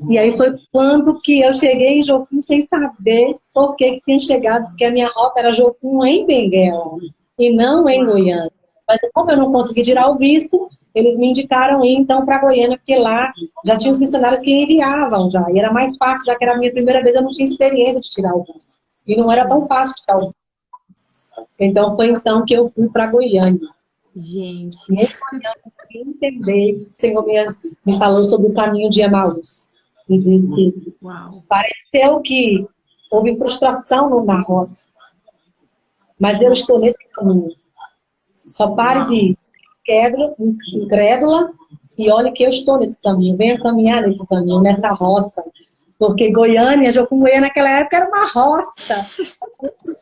E aí foi quando que eu cheguei em Jocum sem saber por que tinha chegado, porque a minha rota era Jocum em Benguela e não em Uau. Goiânia. Mas como eu não consegui tirar o visto, eles me indicaram ir então para Goiânia, porque lá já tinha os Nossa. missionários que enviavam já, e era mais fácil, já que era a minha primeira vez, eu não tinha experiência de tirar o visto. E não era tão fácil tirar o visto. Então foi então que eu fui para Goiânia. Gente. E em Goiânia, eu fui entender, o Senhor me falou sobre o caminho de Emaús. E disse, Uau. pareceu que houve frustração na rota, mas eu estou Nossa. nesse caminho. Só pare Uau. de incrédula e olhe que eu estou nesse caminho. Venha caminhar nesse caminho, nessa roça. Porque Goiânia, Jocumbuê naquela época era uma roça.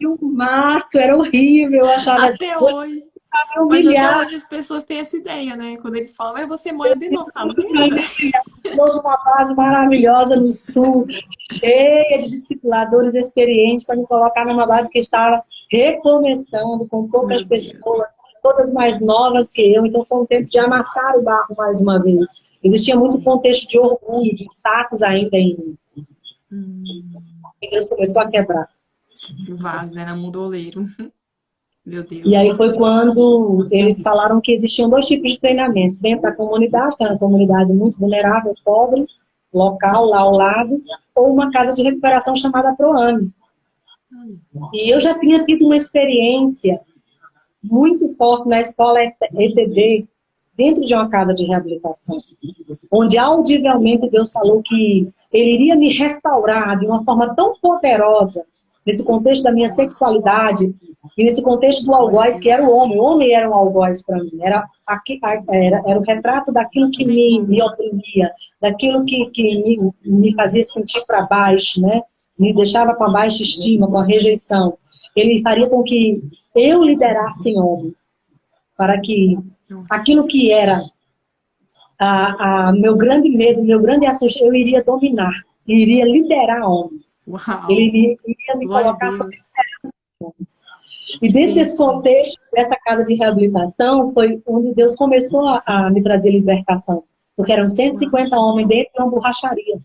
E um mato, era horrível. Eu achava, Até hoje hoje. vai me Mas até humilhar. hoje as pessoas têm essa ideia, né? Quando eles falam, mas você mora dentro de uma Vai fazenda? me humilhar. Dou uma base maravilhosa no sul, cheia de discipuladores experientes para me colocar numa base que estava recomeçando, com poucas Meu Deus. pessoas, todas mais novas que eu. Então foi um tempo de amassar o barro mais uma vez. Existia muito contexto de orgulho, de status ainda em mim. E Deus começou a quebrar. O vaso, né? Na mudoleiro. Meu E aí Deus. foi quando eles falaram que existiam dois tipos de treinamento. Dentro da comunidade, que era uma comunidade muito vulnerável, pobre, local, lá ao lado, ou uma casa de recuperação chamada Proame. E eu já tinha tido uma experiência muito forte na escola ETD, dentro de uma casa de reabilitação, onde audivelmente Deus falou que Ele iria me restaurar de uma forma tão poderosa, nesse contexto da minha sexualidade, e nesse contexto do Glória a algoz, que era Deus. o homem era um algoz para mim, era o retrato daquilo que Não tem me como. oprimia, daquilo que me fazia sentir para baixo, né? Me deixava com a baixa estima, com a rejeição. Ele faria com que eu liderasse homens, para que aquilo Nossa. que era meu grande medo, meu grande assunto, eu iria dominar, iria liderar homens. Ele Uau. iria me Glória a colocar sobre Deus. homens. E Que dentro desse bênção. contexto, dessa casa de reabilitação, foi onde Deus começou a me trazer libertação. Porque eram Uau. 150 homens dentro de uma borracharia.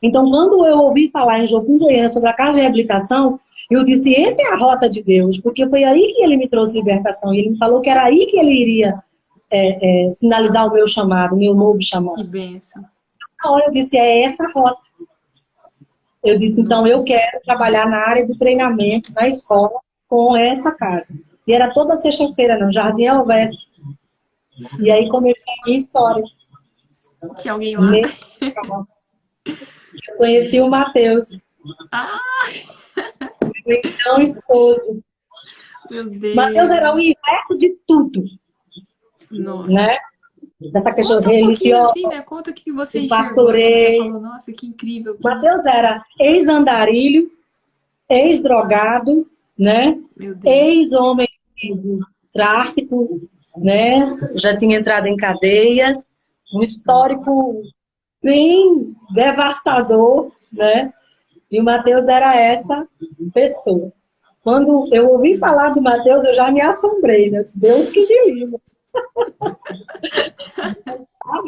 Então, quando eu ouvi falar em Jocum Goiânia sobre a casa de reabilitação, eu disse, essa é a rota de Deus, porque foi aí que ele me trouxe libertação. E ele me falou que era aí que ele iria sinalizar o meu chamado, o meu novo Que chamado. bênção. Na hora eu disse, é essa a rota. Eu disse, então eu Nossa. quero trabalhar na área de treinamento, na escola, com essa casa. E era toda sexta-feira, no Jardim Alves. E aí começou a minha história. Tinha alguém lá? Nesse eu conheci o Matheus, Ah, meu então esposo. meu Matheus Deus. era o inverso de tudo, Nossa. né? Dessa questão Conta um pouquinho religiosa, assim, né? Conta o que você de enxergou, assim, que você pastoreio. falou, nossa, que incrível que. Matheus era ex-andarilho, ex-drogado, né? Meu Deus. Ex-homem de tráfico, né? Já tinha entrado em cadeias, um histórico bem devastador, né? E o Matheus era essa pessoa. Quando eu ouvi falar do Matheus, eu já me assombrei, né? Deus que me livre.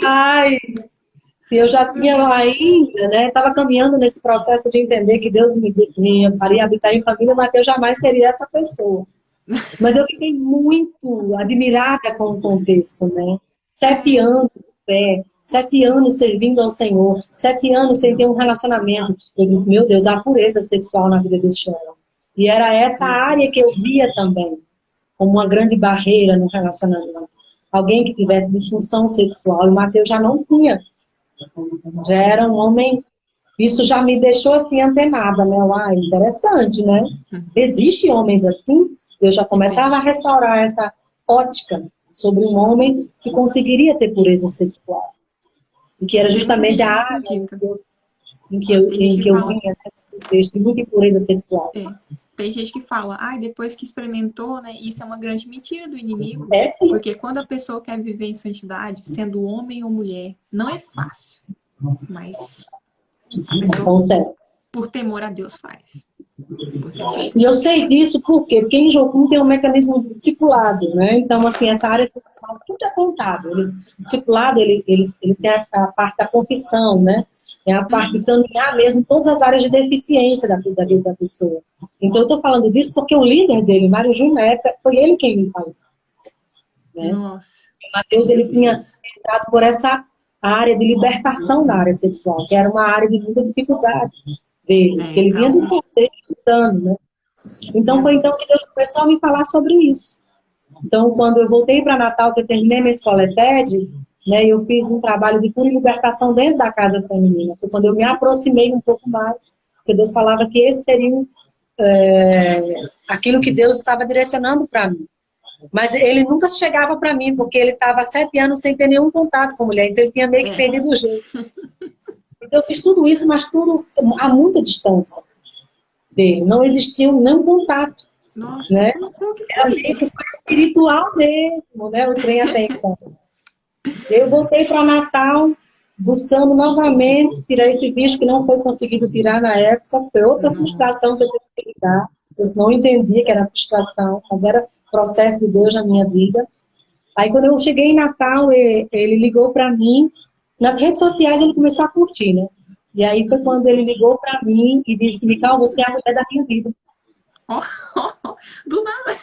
Ai, E eu já tinha ainda, né? Estava caminhando nesse processo de entender que Deus me faria habitar em família, mas que eu jamais seria essa pessoa. Mas eu fiquei muito admirada com o contexto, né? 7 anos de fé, 7 anos servindo ao Senhor, 7 anos sem ter um relacionamento. Eu disse, meu Deus, a pureza sexual na vida desse homem. E era essa área que eu via também, como uma grande barreira no relacionamento. Alguém que tivesse disfunção sexual, e o Mateus já não tinha. Já era um homem, isso já me deixou assim antenada, né? Interessante, né? Existem homens assim, eu já começava a restaurar essa ótica sobre um homem que conseguiria ter pureza sexual. E que era Tem muita justamente gente a que não área acredita. Tem gente em que que eu fala, vinha, né? De muita impureza sexual. tem gente que fala, depois que experimentou, né? Isso é uma grande mentira do inimigo. É, Porque quando a pessoa quer viver em santidade, sendo homem ou mulher, não é fácil. Mas a pessoa, consegue. por temor a Deus, faz. E eu sei disso por quê? Porque em Jocum tem um mecanismo de discipulado, né? Então, assim, essa área sexual, tudo é contado. O discipulado, eles têm a parte da confissão, né? É a parte de caminhar mesmo todas as áreas de deficiência da vida da pessoa. Então, eu estou falando disso porque o líder dele, Mário Júnior, na época, foi ele quem me falou. Né? Nossa. O Mateus, ele tinha entrado por essa área de libertação da área sexual, que era uma área de muita dificuldade dele, porque ele vinha do contexto estudando, né? Então, foi então que Deus começou a me falar sobre isso. Então, quando eu voltei para Natal, que eu terminei minha escola ETED, né, eu fiz um trabalho de cura e libertação dentro da casa feminina. Foi quando eu me aproximei um pouco mais, porque Deus falava que esse seria aquilo que Deus estava direcionando para mim. Mas ele nunca chegava para mim, porque ele estava 7 anos sem ter nenhum contato com mulher, então ele tinha meio que perdido o jeito. Então, eu fiz tudo isso, mas tudo a muita distância dele. Não existia nenhum contato. Nossa, Né? como que Era foi? meio que espiritual mesmo, né? O trem até então. Eu voltei para Natal, buscando novamente tirar esse bicho que não foi conseguido tirar na época. Foi outra frustração que eu tive que lidar. Eu não entendia que era frustração, mas era processo de Deus na minha vida. Aí, quando eu cheguei em Natal, ele ligou para mim. Nas redes sociais, ele começou a curtir, né? E aí foi quando ele ligou para mim e disse, Mical, você é a mulher da minha vida. Do nada.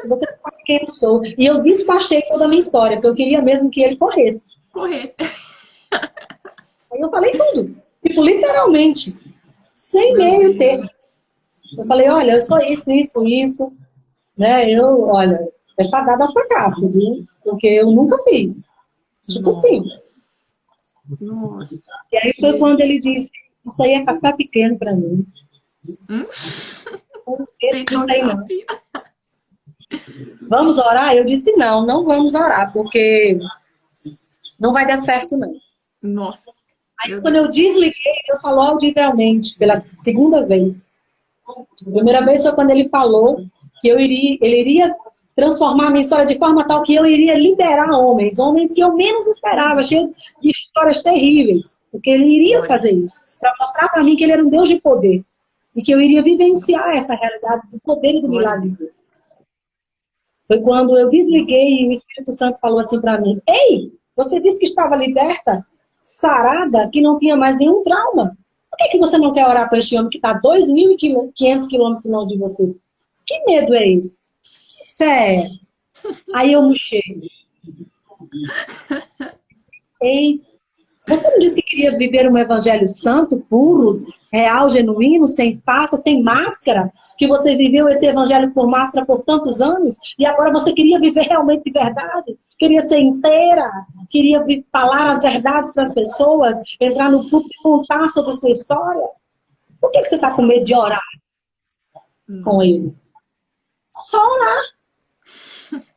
Você sabe quem eu sou. E eu despachei toda a minha história, porque eu queria mesmo que ele corresse. Aí eu falei tudo. Tipo, literalmente. Sem meio termo. Eu falei, olha, eu sou isso, isso, isso. Né? Olha, é fadada a fracasso, viu? Porque eu nunca fiz. Tipo assim. Nossa. E aí foi quando ele disse, isso aí é café pequeno pra mim. Isso aí não. Vamos orar? Eu disse, não, não vamos orar, porque não vai dar certo, não. Nossa. Aí, quando eu desliguei, Deus falou audivelmente, pela segunda vez. A primeira vez foi quando ele falou que ele iria transformar a minha história de forma tal que eu iria liberar homens que eu menos esperava, cheio de histórias terríveis, porque ele iria fazer isso, para mostrar para mim que ele era um Deus de poder, e que eu iria vivenciar essa realidade do poder e do milagre de Deus. Foi quando eu desliguei e o Espírito Santo falou assim para mim, ei, você disse que estava liberta, sarada, que não tinha mais nenhum trauma. Por que você não quer orar para este homem que está a 2.500 quilômetros longe de você? Que medo é esse? Que fé é essa? Aí eu murchei. Ei, você não disse que queria viver um evangelho santo, puro, real, genuíno, sem farpa, sem máscara? Que você viveu esse evangelho por máscara por tantos anos? E agora você queria viver realmente de verdade? Queria ser inteira? Queria falar as verdades para as pessoas? Entrar no público e contar sobre a sua história? Por que você está com medo de orar com ele? Só orar.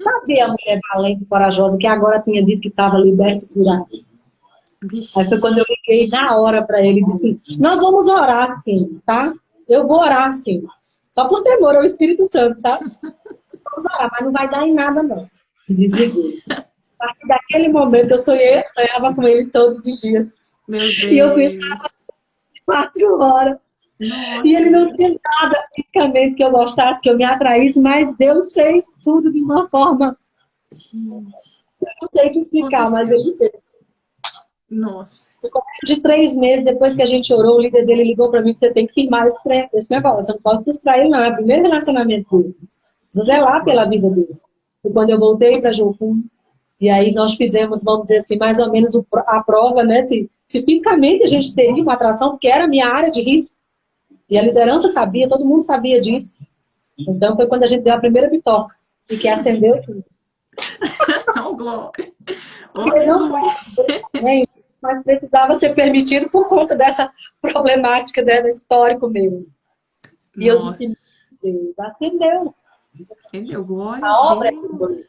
Cadê a mulher valente e corajosa que agora tinha dito que estava liberta e curada? Aí foi quando eu liguei na hora para ele e disse, nós vamos orar sim, tá? Eu vou orar sim. Só por temor ao Espírito Santo, sabe? Vamos orar, mas não vai dar em nada não. E desliguei. A partir daquele momento eu sonhava com ele todos os dias. Meu Deus. E eu pensava 4 horas. Nossa. E ele não tinha nada fisicamente que eu gostasse, que eu me atraísse, mas Deus fez tudo de uma forma... Eu não sei te explicar, mas ele fez. Nossa. De 3 meses, depois que a gente orou, o líder dele ligou para mim que você tem que firmar esse negócio, você não pode frustrar ele não, é o primeiro relacionamento dele. Precisa zelar pela vida dele. E quando eu voltei para Jocum, e aí nós fizemos, vamos dizer assim, mais ou menos a prova, né, se fisicamente a gente teria uma atração, porque era a minha área de risco, e a liderança sabia, todo mundo sabia disso. Então foi quando a gente deu a primeira bitoca, e que acendeu tudo. Oh, glória. Porque não Aleluia. né, mas precisava ser permitido por conta dessa problemática, né, do histórico meu. E eu Nossa. disse, Deus, acendeu. Acendeu. Glória a A obra é Deus.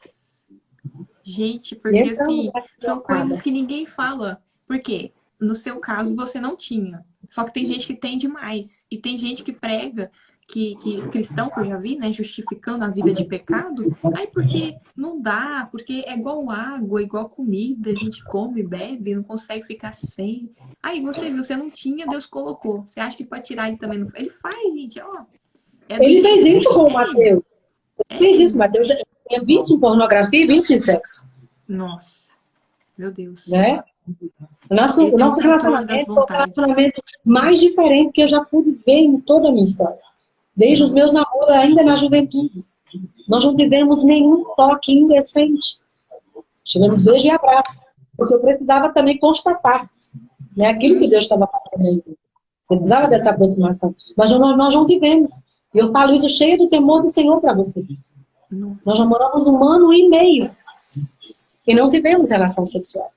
Gente, e porque então não assim, vai ser são coisas nada. que ninguém fala. Por quê? No seu caso, você não tinha. Só que tem gente que tem demais. E tem gente que prega, que cristão, que eu já vi, né, justificando a vida de pecado. Aí porque não dá, porque é igual água, igual comida, a gente come, bebe, não consegue ficar sem. Aí você viu, você não tinha, Deus colocou. Você acha que pode tirar ele também? Não... Ele faz, gente, ó. É do Ele fez jeito isso com o dele. Mateus. Ele fez isso, É. Mateus. Ele tinha vício em pornografia e vício em sexo. Nossa, meu Deus. Né? Ele O tem o nosso controle das relacionamento foi o vontades. relacionamento mais diferente que eu já pude ver em toda a minha história. Desde os meus Nossa. namoros, ainda na juventude. Nós não tivemos nenhum toque indecente. Tivemos beijo e abraço. Porque eu precisava também constatar, né, aquilo que Deus estava fazendo. Precisava dessa aproximação. Mas nós não tivemos. E eu falo isso cheio do temor do Senhor para você. Nós já Nossa. moramos 1 ano e meio e não tivemos relação sexual.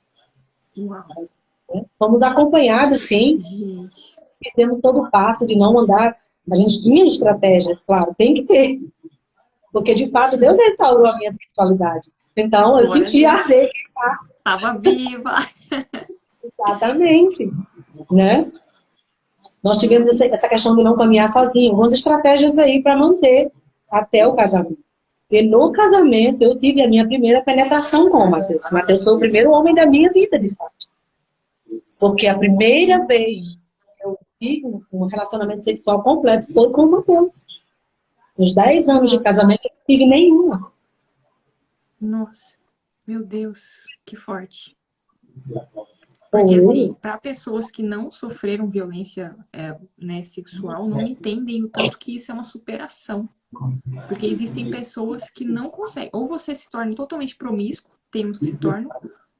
Uau. Né? Fomos acompanhados, sim. Gente. Fizemos todo o passo de não andar. A gente tinha estratégias, claro, tem que ter. Porque, de fato, Deus restaurou a minha sexualidade. Então, eu Glória a senti a Deus. areia. Tava viva. Exatamente. Né? Nós tivemos Nossa. essa questão de não caminhar sozinho. Algumas estratégias aí para manter até o casamento. E no casamento, eu tive a minha primeira penetração com o Mateus. O Mateus foi o primeiro homem da minha vida, de fato. Porque a primeira vez Gente. que eu tive um relacionamento sexual completo foi com o Mateus. Nos 10 anos de Nossa. casamento, eu não tive nenhuma. Nossa. Meu Deus. Que forte. Porque, Foi. assim, para pessoas que não sofreram violência né, sexual, não entendem o tanto que isso é uma superação. Porque existem pessoas que não conseguem. Ou você se torna totalmente promíscuo, tem uns que se tornam,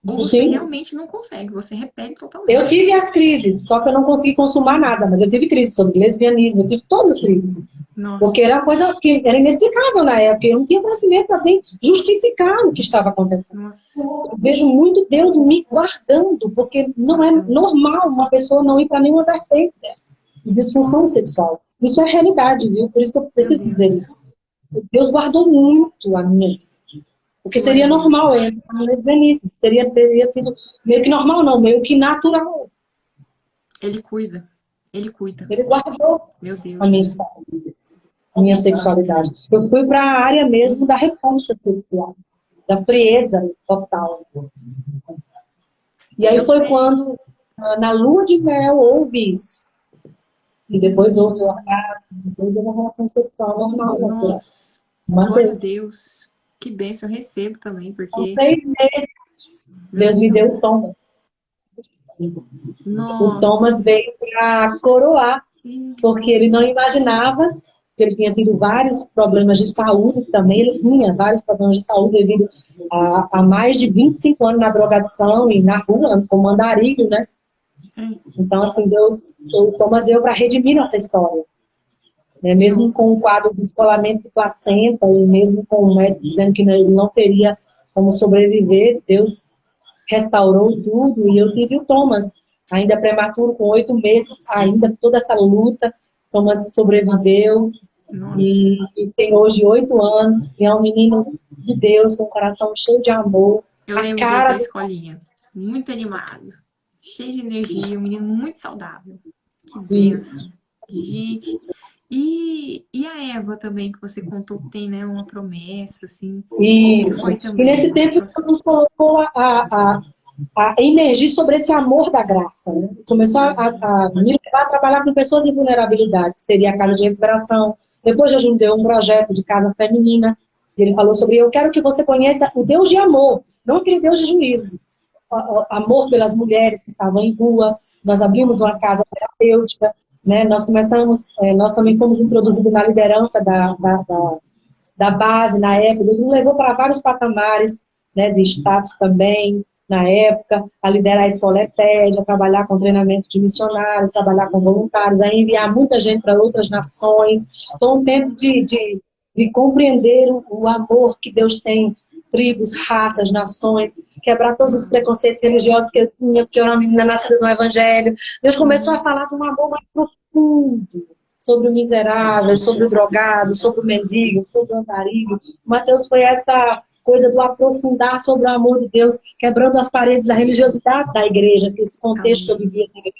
ou você Sim. realmente não consegue, você repele Eu totalmente. tive as crises, só que eu não consegui consumar nada, mas eu tive crises sobre lesbianismo, eu tive todas as crises. Porque Nossa, era uma coisa que era inexplicável na época, eu não tinha conhecimento para nem justificar o que estava acontecendo. nossa, Eu vejo muito Deus me guardando, porque não é guardando. normal uma pessoa não ir para nenhuma vertente dessa, de disfunção sexual. Isso é realidade, viu? Por isso que eu Meu preciso dizer Deus, isso. Deus guardou muito a minha. Porque glória seria a normal, Deus. lesbianismo. Teria sido meio que normal, não, meio que natural. Ele cuida, ele cuida. Ele guardou Meu a minha Deus. história, a minha sexualidade. Eu fui para a área mesmo da repulsa sexual, da frieza total. E aí Eu foi sei. quando, na lua de mel, houve isso. E depois houve o orgasmo, depois houve uma relação sexual normal, natural. Nossa, glória a Manteve-se. Deus. Que bênção eu recebo também, Com porque, 6 meses, meu Deus me deu o Deus. Thomas. O Thomas Nossa. veio para coroar, porque ele não imaginava que ele tinha tido vários problemas de saúde também, ele tinha vários problemas de saúde devido a mais de 25 anos na drogadição e na rua, como andarilho, né? Então, assim, o Thomas veio para redimir nossa história. Né? Mesmo com o quadro de descolamento de placenta e mesmo com o médico dizendo que ele não teria como sobreviver, Deus restaurou tudo e eu tive o Thomas, ainda prematuro, com 8 meses, ainda toda essa luta, Thomas sobreviveu e tem hoje 8 anos, e é um menino de Deus, com o coração cheio de amor, Eu a lembro dele cara pela do... escolinha. Muito animado. Cheio de energia, um menino muito saudável. Que Isso. benção. Gente. E a Eva também, que você contou que tem, né, uma promessa, assim. Como que Isso. foi E também nesse esse tempo processo? nos colocou a emergir sobre esse amor da graça. Né? Começou a me levar a trabalhar com pessoas em vulnerabilidade, que seria a casa de recuperação. Depois a gente deu um projeto de casa feminina. E ele falou sobre, eu quero que você conheça o Deus de amor, não aquele Deus de juízo. amor pelas mulheres que estavam em rua, nós abrimos uma casa terapêutica, né? Nós também fomos introduzidos na liderança da base na época, Deus nos levou para vários patamares, né, de status também, na época, a liderar a escola ETED, a trabalhar com treinamento de missionários, trabalhar com voluntários, a enviar muita gente para outras nações. Foi um tempo de compreender o amor que Deus tem, tribos, raças, nações, quebrar todos os preconceitos religiosos que eu tinha, porque eu era uma menina nascida no Evangelho. Deus começou a falar de um amor mais profundo, sobre o miserável, sobre o drogado, sobre o mendigo, sobre o andarilho. Mateus foi essa coisa do aprofundar sobre o amor de Deus, quebrando as paredes da religiosidade da igreja, que esse contexto que eu vivia na igreja.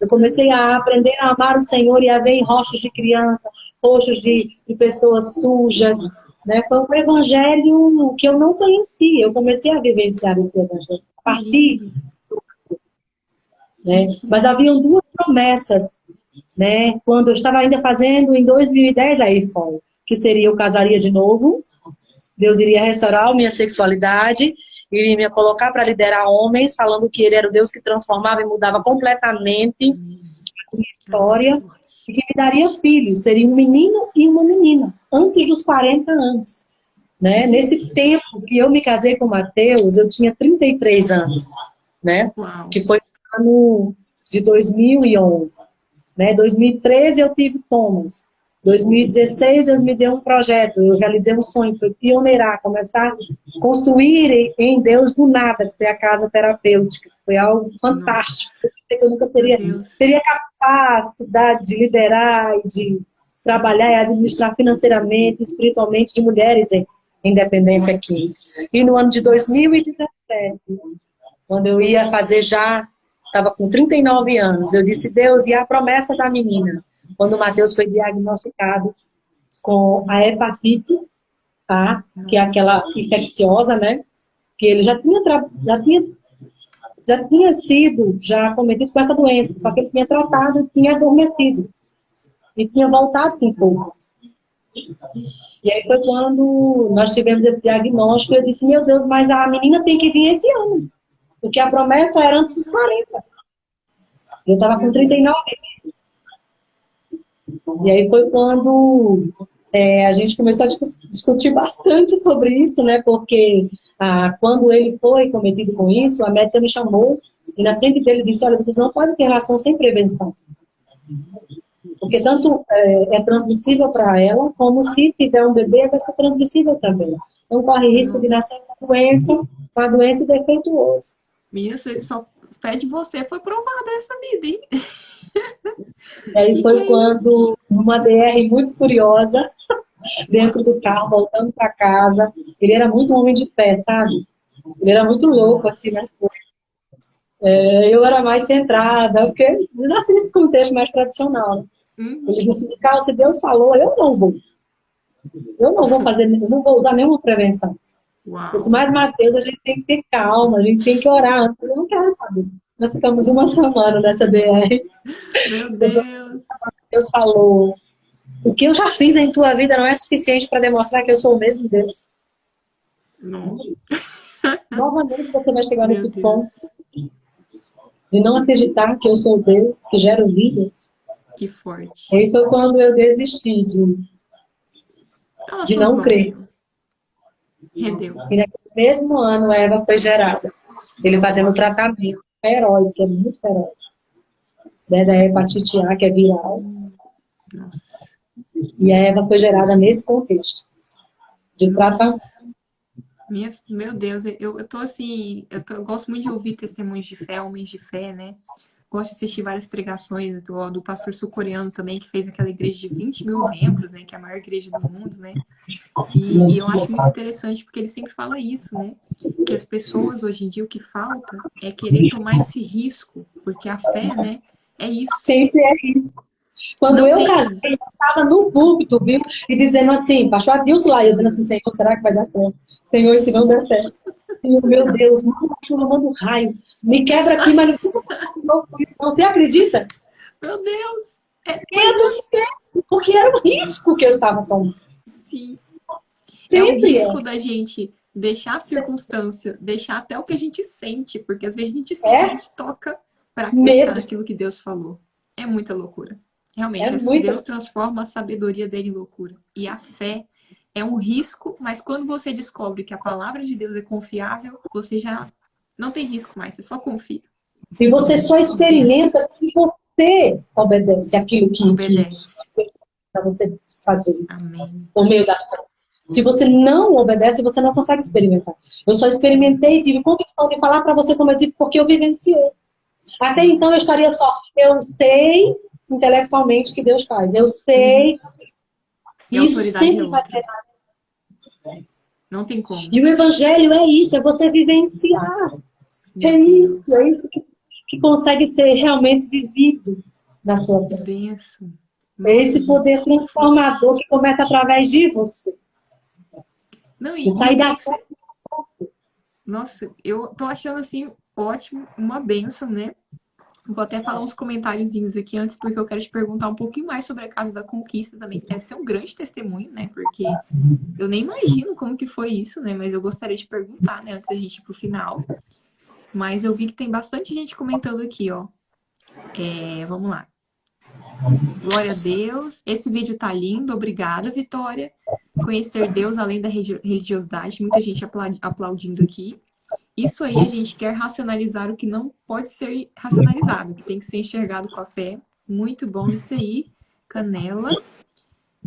Eu comecei a aprender a amar o Senhor e a ver em rostos de criança, rostos de pessoas sujas, né? Foi um evangelho que eu não conhecia. Eu comecei a vivenciar esse evangelho a partir, né? Mas haviam duas promessas, né? Quando eu estava ainda fazendo em 2010 aí foi, que seria eu casaria de novo, Deus iria restaurar a minha sexualidade, iria me colocar para liderar homens, falando que ele era o Deus que transformava e mudava completamente a minha história, e que me daria filhos, seria um menino e uma menina, antes dos 40 anos. Né? Nesse tempo que eu me casei com o Mateus, eu tinha 33 anos, né? Que foi no ano de 2011. Né? 2013 eu tive Thomas. 2016 Deus me deu um projeto, eu realizei um sonho, foi pioneirar, começar a construir em Deus do nada, que foi a casa terapêutica. Foi algo fantástico. Eu nunca teria capacidade de liderar e de trabalhar e administrar financeiramente, espiritualmente, de mulheres em independência aqui. E no ano de 2017, quando eu ia fazer já, estava com 39 anos, eu disse, Deus, e a promessa da menina? Quando o Mateus foi diagnosticado com a hepatite A, que é aquela infecciosa, né? Que ele já tinha sido cometido com essa doença, só que ele tinha tratado e tinha adormecido. E tinha voltado com forças. E aí foi quando nós tivemos esse diagnóstico, eu disse, meu Deus, mas a menina tem que vir esse ano. Porque a promessa era antes dos 40. Eu estava com 39. E aí foi quando a gente começou a discutir bastante sobre isso, né? Porque quando ele foi cometido com isso, a médica me chamou e na frente dele disse, olha, vocês não podem ter relação sem prevenção. Porque tanto é transmissível para ela, como se tiver um bebê, vai ser transmissível também. Então corre risco de nascer com a doença defeituosa. Minha, só fé de você foi provada essa vida, hein? E aí foi quando, numa DR muito curiosa, dentro do carro, voltando para casa, ele era muito um homem de fé, sabe? Ele era muito louco, assim, nas coisas. Eu era mais centrada, porque eu nasci nesse contexto mais tradicional. Ele disse, Carlos, se Deus falou, eu não vou. Eu não vou fazer, eu não vou usar nenhuma prevenção. Isso mais, Mateus, a gente tem que ter calma, a gente tem que orar. Eu não quero saber. Nós ficamos uma semana nessa DR. Meu Deus. Deus falou, o que eu já fiz em tua vida não é suficiente para demonstrar que eu sou o mesmo Deus. Não. Novamente você vai chegar nesse ponto de não acreditar que eu sou o Deus que gera vidas. Que forte. E aí foi quando eu desisti de não crer. Rendeu. E naquele mesmo ano, a Eva foi gerada. Ele fazendo tratamento feroz, que é muito feroz. Né, da hepatite A, que é viral. Nossa. E a Eva foi gerada nesse contexto. De tratamento. Meu Deus, eu tô assim, eu gosto muito de ouvir testemunhos de fé, homens de fé, né? Gosto de assistir várias pregações do pastor sul-coreano também, que fez aquela igreja de 20 mil membros, né? Que é a maior igreja do mundo, né? E eu acho muito interessante porque ele sempre fala isso, né? Que as pessoas hoje em dia o que falta é querer tomar esse risco, porque a fé, né? É isso. Sempre é isso. Quando eu casei, eu estava no púlpito, viu? E dizendo assim, pastor Adilson lá, eu dizendo assim, Senhor, será que vai dar certo? Senhor, e se não der certo? Senhor, meu Deus, manda chuva, manda um raio. Me quebra aqui, mas não, você acredita? Meu Deus! Porque era um risco que eu estava tomando. Sim. Sempre é o risco da gente deixar a circunstância, deixar até o que a gente sente, porque às vezes a gente sente, a É gente toca para acreditar medo, naquilo que Deus falou. É muita loucura. é Realmente, muito. Deus transforma a sabedoria dele em loucura. E a fé é um risco, mas quando você descobre que a palavra de Deus é confiável, você já não tem risco mais, você só confia. E você só Que benção. experimenta se você obedece aquilo que Obedece. para você fazer Amém. por meio da fé. Se você não obedece, você não consegue experimentar. Eu só experimentei e tive convicção de falar para você, como eu disse, porque eu vivenciei. Até então eu estaria só, eu sei intelectualmente que Deus faz, eu Uhum. sei, E a isso autoridade é sempre vai outra. ter. Não tem como. E o evangelho é isso, é você vivenciar. Meu É Deus. isso que consegue ser realmente vivido na sua Que vida. benção. É Nossa, esse poder gente, que forte. transformador que começa através de você. Não, E e eu sair queria da que você. Nossa, eu tô achando assim ótimo, uma benção, né? Vou até falar uns comentáriozinhos aqui antes, porque eu quero te perguntar um pouquinho mais sobre a Casa da Conquista também, que deve ser um grande testemunho, né? Porque eu nem imagino como que foi isso, né? Mas eu gostaria de perguntar, né? Antes da gente ir pro final. Mas eu vi que tem bastante gente comentando aqui, ó. Vamos lá. Glória a Deus. Esse vídeo tá lindo. Obrigada, Vitória. Conhecer Deus além da religiosidade. Muita gente aplaudindo aqui. Isso aí a gente quer racionalizar o que não pode ser racionalizado, que tem que ser enxergado com a fé. Muito bom isso aí. Canela.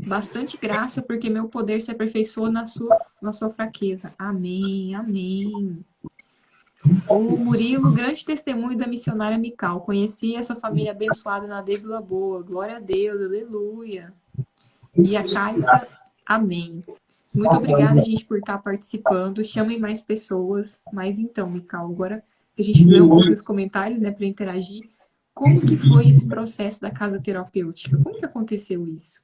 Bastante graça, porque meu poder se aperfeiçoa na sua fraqueza. Amém, amém. O Murilo, grande testemunho da missionária Mical. Conheci essa família abençoada na De Vila Boa. Glória a Deus, aleluia. E a Caita, amém. Muito obrigada, gente, por estar participando. Chamem mais pessoas. Mas então, Mical, agora que a gente leu um pouquinho os comentários, né, para interagir, como que foi esse processo da casa terapêutica? Como que aconteceu isso?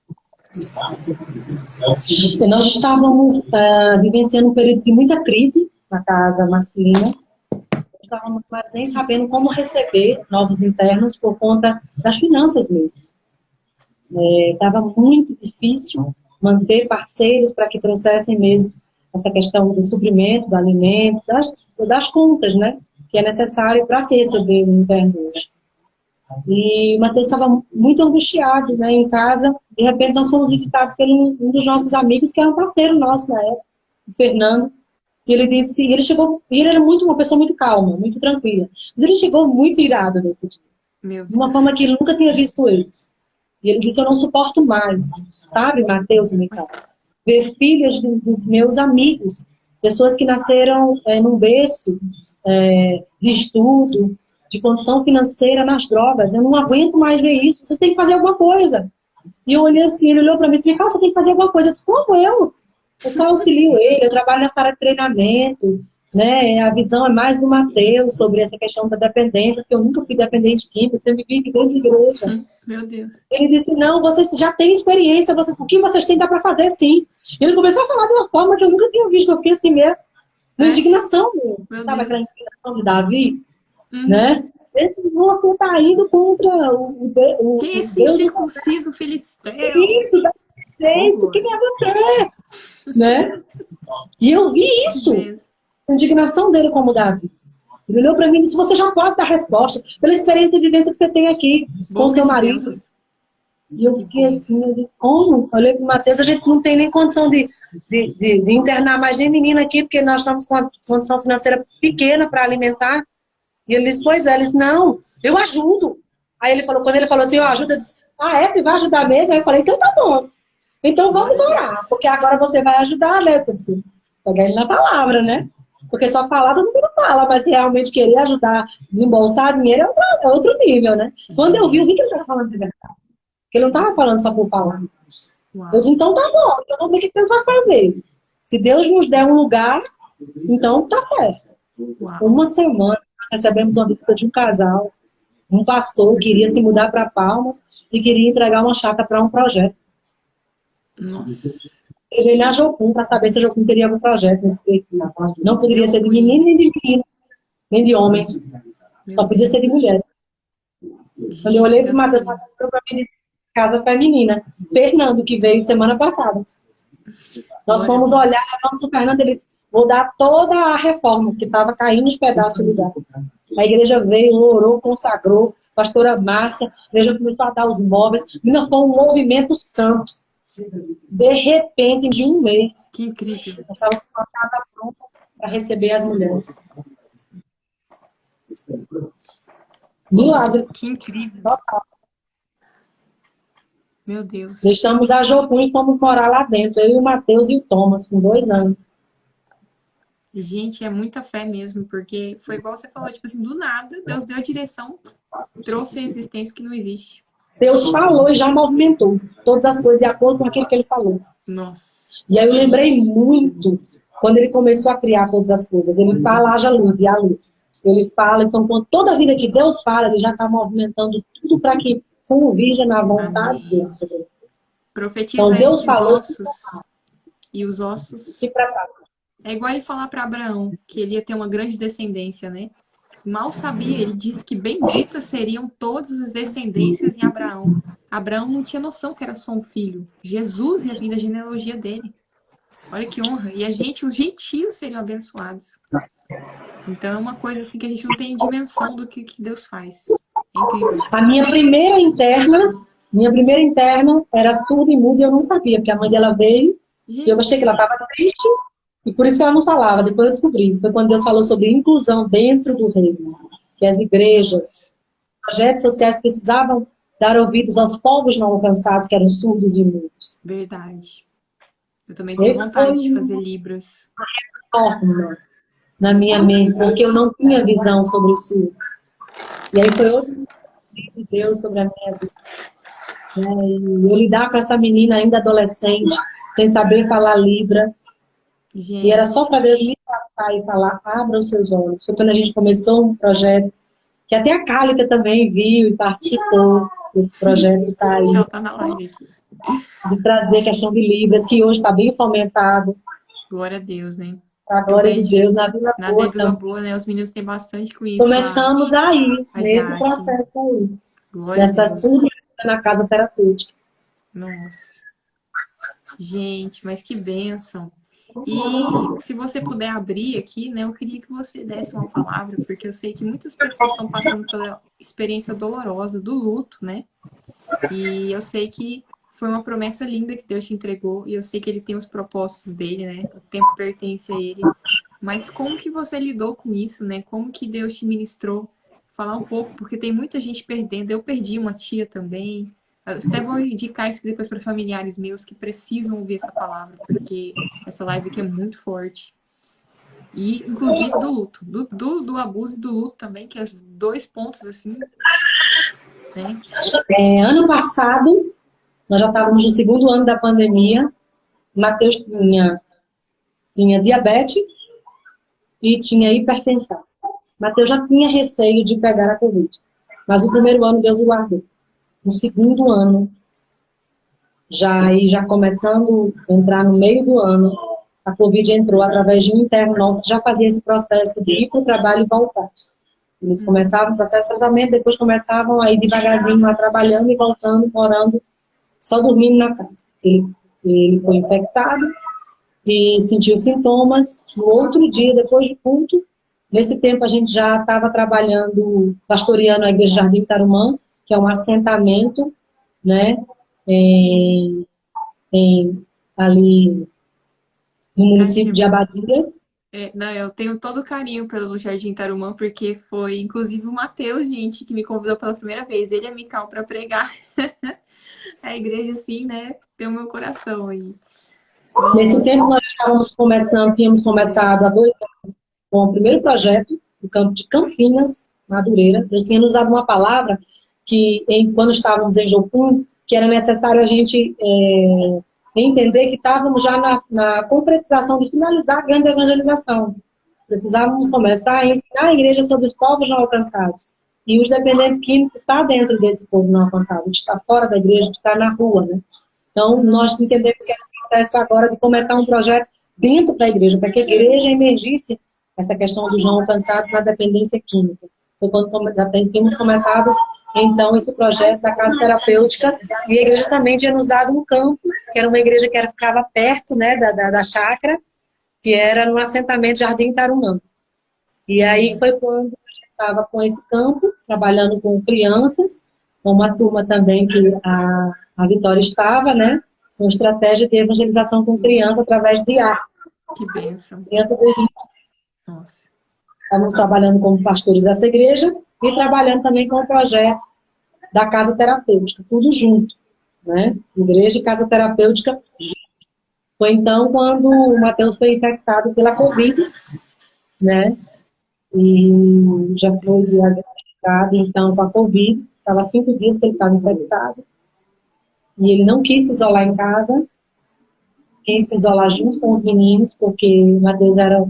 Nós estávamos vivenciando um período de muita crise na casa masculina. Não estávamos mais nem sabendo como receber novos internos por conta das finanças mesmo. Estava muito difícil manter parceiros para que trouxessem mesmo essa questão do suprimento, do alimento, das contas, né? Que é necessário para se receber um interno. E o Matheus estava muito angustiado, né, em casa. De repente, nós fomos visitados por um dos nossos amigos, que era um parceiro nosso na época, o Fernando. E ele disse, ele chegou, e ele era uma pessoa muito calma, muito tranquila. Mas ele chegou muito irado nesse dia. Meu De uma Deus. forma que ele nunca tinha visto ele. E ele disse, eu não suporto mais, sabe, Matheus e Micael, ver filhas dos meus amigos, pessoas que nasceram num berço de estudo, de condição financeira nas drogas. Eu não aguento mais ver isso, vocês têm que fazer alguma coisa. E eu olhei assim, ele olhou para mim e disse, Micael, você tem que fazer alguma coisa. Eu disse, como eu? Eu só auxilio ele, eu trabalho nessa área de treinamento, né? A visão é mais do Matheus sobre essa questão da dependência, porque eu nunca fui dependente química, sempre vivi dentro da igreja. Meu Deus. Ele disse, não, vocês já têm experiência, o que vocês têm dá para fazer sim. Ele começou a falar de uma forma que eu nunca tinha visto, eu fiquei assim mesmo, uma indignação mesmo. Meu Sabe aquela Deus. indignação de Davi? Uhum. Né? Você está indo contra Quem é o esse Deus de incircunciso filisteu? isso, dá jeito, quem Horror. é você? Né? E eu vi Que isso, benção. a indignação dele como Davi. Ele olhou para mim e disse, você já pode dar resposta, pela experiência e vivência que você tem aqui com o Boca seu de marido. Deus. E eu Que fiquei assim, benção. eu disse, como? Eu olhei para o Matheus, a gente não tem nem condição de internar mais nem menina aqui, porque nós estamos com uma condição financeira pequena para alimentar. E ele disse, pois é, ele disse, não, eu ajudo. Aí ele falou, quando ele falou assim, eu ajudo, eu disse, você vai ajudar mesmo? Aí eu falei, então tá bom. Então vamos Glória a orar, Deus. porque agora você vai ajudar, né? Eu disse, pegar ele na palavra, né? Porque só falar todo mundo fala, mas se realmente querer ajudar, desembolsar dinheiro é outro nível, né? Quando eu vi que ele estava falando de verdade. Porque ele não estava falando só por falar. Eu Uau. disse, então tá bom, então vamos ver o que Deus vai fazer. Se Deus nos der um lugar, então tá certo. Uau. Uma semana, nós recebemos uma visita de um casal, um pastor que queria se mudar para Palmas e queria entregar uma chácara para um projeto. Nossa. Eu veio na Jocum para saber se a Jocum teria algum projeto nesse período. Não poderia Deus ser de cuide. menino, nem de menino, nem de homens. Meu Só podia ser de Deus. mulher. Quando eu Gente, olhei para o Deus Matheus, cuide. falou para mim, casa feminina. Fernando, que veio semana passada. Nós Glória a fomos Deus. olhar, vamos o Fernando, ele disse, vou dar toda a reforma, que estava caindo os pedaços do lugar. A igreja veio, orou, consagrou, pastora Márcia, a igreja começou a dar os móveis, ainda foi um movimento santo. De repente, de um mês, Que incrível. eu estava com a casa pronta para receber as mulheres. Milagre. Que incrível. Meu Deus. Deixamos a Jocum e fomos morar lá dentro. Eu e o Matheus e o Thomas, com 2 anos. Gente, é muita fé mesmo, porque foi igual você falou, tipo assim, do nada, Deus deu a direção, trouxe a existência que não existe. Deus falou e já movimentou todas as coisas de acordo com aquilo que ele falou. Nossa. E aí eu lembrei muito quando ele começou a criar todas as coisas. Ele fala, haja luz, e a luz. Ele fala, então, quando toda a vida que Deus fala, ele já está movimentando tudo para que convija na vontade dele. Profetiza Então, Deus esses falou, ossos. E os ossos. se prepara. É igual ele falar para Abraão que ele ia ter uma grande descendência, né? Mal sabia, ele disse que benditas seriam todas as descendências em Abraão. Abraão não tinha noção que era só um filho. Jesus ia vir da genealogia dele. Olha que honra. E a gente, os gentios, seriam abençoados. Então é uma coisa assim que a gente não tem dimensão do que Deus faz. É incrível. A minha primeira interna era surda e muda e eu não sabia, porque a mãe dela veio e eu achei que ela estava triste e por isso que ela não falava. Depois eu descobri. Foi quando Deus falou sobre inclusão dentro do reino, que as igrejas, projetos sociais precisavam dar ouvidos aos povos não alcançados, que eram surdos e mudos. Verdade. Eu também tenho vontade de fazer Libras. Forma na minha mente, porque eu não tinha visão sobre os surdos. E aí foi outro de Deus sobre a minha vida. E eu lidar com essa menina ainda adolescente, sem saber falar Libra. Gente. E era só para Deus me tratar e falar, abra os seus olhos. Foi quando a gente começou um projeto, que até a Cálita também viu e participou desse projeto que está aí. Já tá na live aqui. De trazer a questão de Libras, que hoje está bem fomentado. Glória a Deus, né? A glória de Deus na Vila Boa. Na Vila Boa, né? Os meninos têm bastante com isso. Começamos aí, nesse processo aí. Nessa surda na casa terapêutica. Nossa. Gente, mas que bênção. E se você puder abrir aqui, né? Eu queria que você desse uma palavra, porque eu sei que muitas pessoas estão passando pela experiência dolorosa do luto, né? E eu sei que foi uma promessa linda que Deus te entregou, e eu sei que Ele tem os propósitos dele, né? O tempo pertence a Ele. Mas como que você lidou com isso, né? Como que Deus te ministrou? Falar um pouco, porque tem muita gente perdendo. Eu perdi uma tia também. Eu até vou indicar isso depois para familiares meus que precisam ouvir essa palavra, porque essa live aqui é muito forte. E, inclusive, do luto. Do abuso e do luto também, que é os 2 pontos, assim, né? Ano passado, nós já estávamos no 2º ano da pandemia. Matheus tinha diabetes e tinha hipertensão. Matheus já tinha receio de pegar a Covid. Mas o 1º ano Deus o guardou. No 2º ano, já começando a entrar no meio do ano, a Covid entrou através de um interno nosso que já fazia esse processo de ir para o trabalho e voltar. Eles começavam o processo de tratamento, depois começavam a ir devagarzinho lá trabalhando e voltando, morando, só dormindo na casa. Ele foi infectado e sentiu sintomas. No outro dia, depois do culto, nesse tempo a gente já estava trabalhando, pastoreando a Igreja Jardim Tarumã, que é um assentamento, né, ali no município de Abadia. Não, eu tenho todo o carinho pelo Jardim Tarumã, porque foi, inclusive, o Matheus, gente, que me convidou pela primeira vez. Ele é Mical para pregar. A igreja, assim, né, tem o meu coração aí. Nesse tempo nós tínhamos começado há 2 anos com o primeiro projeto do campo de Campinas, Madureira. Deus tinha nos dado uma palavra que, quando estávamos em Jocum, que era necessário a gente entender que estávamos já na concretização de finalizar a grande evangelização. Precisávamos começar a ensinar a igreja sobre os povos não alcançados. E os dependentes químicos estão dentro desse povo não alcançado, que está fora da igreja, que está na rua, né? Então, nós entendemos que era um processo agora de começar um projeto dentro da igreja, para que a igreja emergisse essa questão dos não alcançados na dependência química. Foi quando já tínhamos começado, então, esse projeto da casa terapêutica, e a igreja também tinha nos dado um campo, que era uma igreja que ficava perto, né, da chácara, que era no assentamento Jardim Tarumã. E aí foi quando eu estava com esse campo, trabalhando com crianças, com uma turma também que a Vitória estava, né? Uma estratégia de evangelização com criança através de arte. Que bênção. Nossa. Estávamos trabalhando como pastores dessa igreja e trabalhando também com o projeto da casa terapêutica, tudo junto, né? Igreja e casa terapêutica. Foi então quando o Mateus foi infectado pela Covid, né? E já foi diagnosticado, então, com a Covid. Estava 5 dias que ele estava infectado. E ele não quis se isolar em casa, quis se isolar junto com os meninos, porque o Mateus era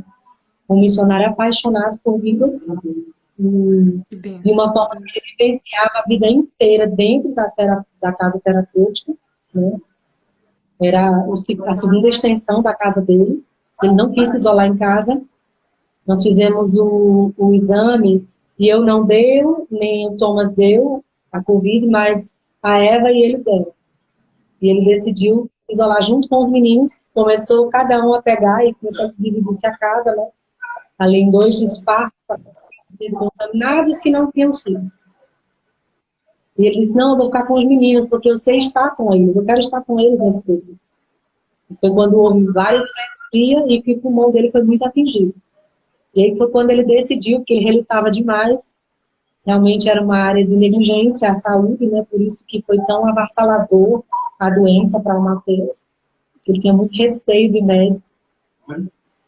um missionário apaixonado por vidas. Que De bênção. uma forma que ele vivenciava a vida inteira dentro da casa terapêutica, né? Era a segunda extensão da casa dele. Ele não quis se isolar em casa. Nós fizemos o exame e eu não deu, nem o Thomas deu a Covid, mas a Eva e ele deram. E ele decidiu isolar junto com os meninos. Começou cada um a pegar e começou a se dividir a casa, né? Além 2 espaços contaminados que não tinham sido. E ele disse, não, eu vou ficar com os meninos, porque eu sei estar com eles, eu quero estar com eles nesse período. E foi quando houve várias frentes frias e que o pulmão dele foi muito atingido. E aí foi quando ele decidiu, porque ele relutava demais, realmente era uma área de negligência à saúde, né? Por isso que foi tão avassalador a doença para o Mateus. Ele tinha muito receio de médico.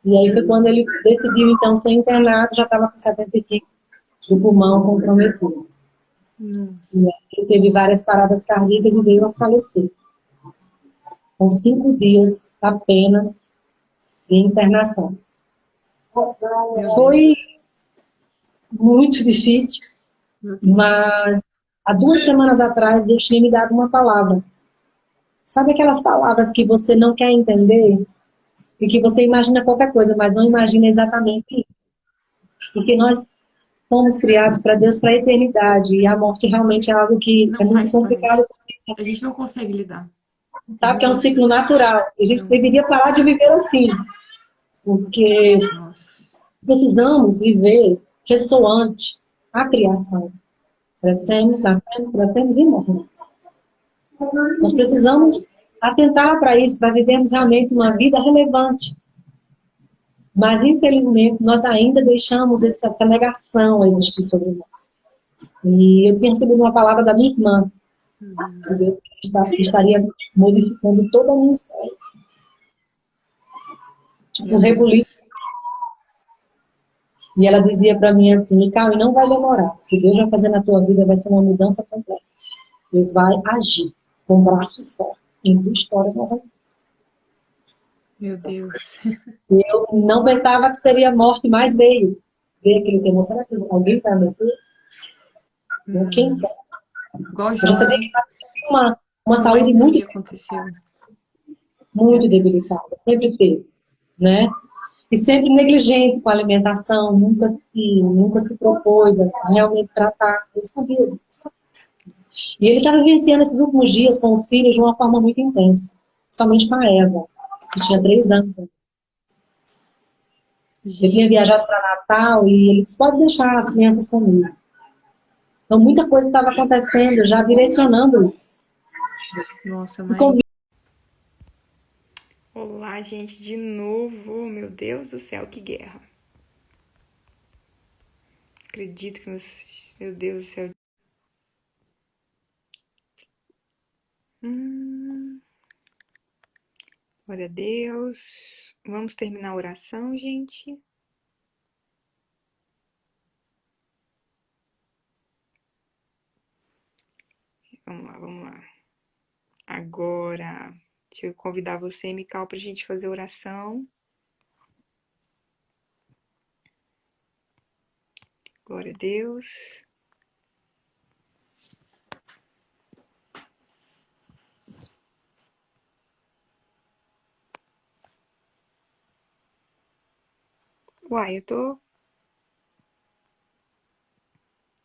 E aí foi quando ele decidiu, então, ser internado, já estava com 75, do pulmão comprometido. Nossa. E aí ele teve várias paradas cardíacas e veio a falecer. Com 5 dias apenas de internação. Foi muito difícil, mas há 2 semanas atrás Deus tinha me dado uma palavra. Sabe aquelas palavras que você não quer entender e que você imagina qualquer coisa, mas não imagina exatamente isso? Porque nós fomos criados para Deus para a eternidade e a morte realmente é algo que é Não muito faz complicado. parte. A gente não consegue lidar. Sabe que é um Não, ciclo natural. E a gente não. deveria parar de viver assim, porque Nossa. precisamos viver ressoante à criação. Crescemos, nascemos, crescemos e morremos. Nós precisamos atentar para isso, para vivermos realmente uma vida relevante. Mas, infelizmente, nós ainda deixamos essa negação existir sobre nós. E eu tinha recebido uma palavra da minha irmã, que Deus estaria modificando toda a minha história. Tipo, um Meu rebuliço. Deus. E ela dizia para mim assim, Mical, e não vai demorar. O que Deus vai fazer na tua vida vai ser uma mudança completa. Deus vai agir com um braço forte em tua história novamente. Meu Deus. Eu não pensava que seria morte, mas veio. Veio aquele temor. Será que alguém vai morrer? Quem sabe? Igual Eu já Jó, sabia né? que ela tinha uma Nunca mais saúde sabia o que aconteceu. Meu muito Deus. debilitada. Sempre teve, né? E sempre negligente com a alimentação. Nunca se propôs a realmente tratar. Eu sabia disso. E ele estava vivenciando esses últimos dias com os filhos de uma forma muito intensa. Somente com a Eva, que tinha 3 anos. Eu tinha viajado Gente. para Natal e ele disse, pode deixar as crianças comigo. Então, muita coisa estava acontecendo, já direcionando isso. Nossa, mas... Olá, gente, de novo. Meu Deus do céu, que guerra. Acredito que meu Deus do céu. Glória a Deus. Vamos terminar a oração, gente. Vamos lá, vamos lá. Agora, deixa eu convidar você, Mical, para a gente fazer oração. Glória a Deus. Uai, eu tô... Por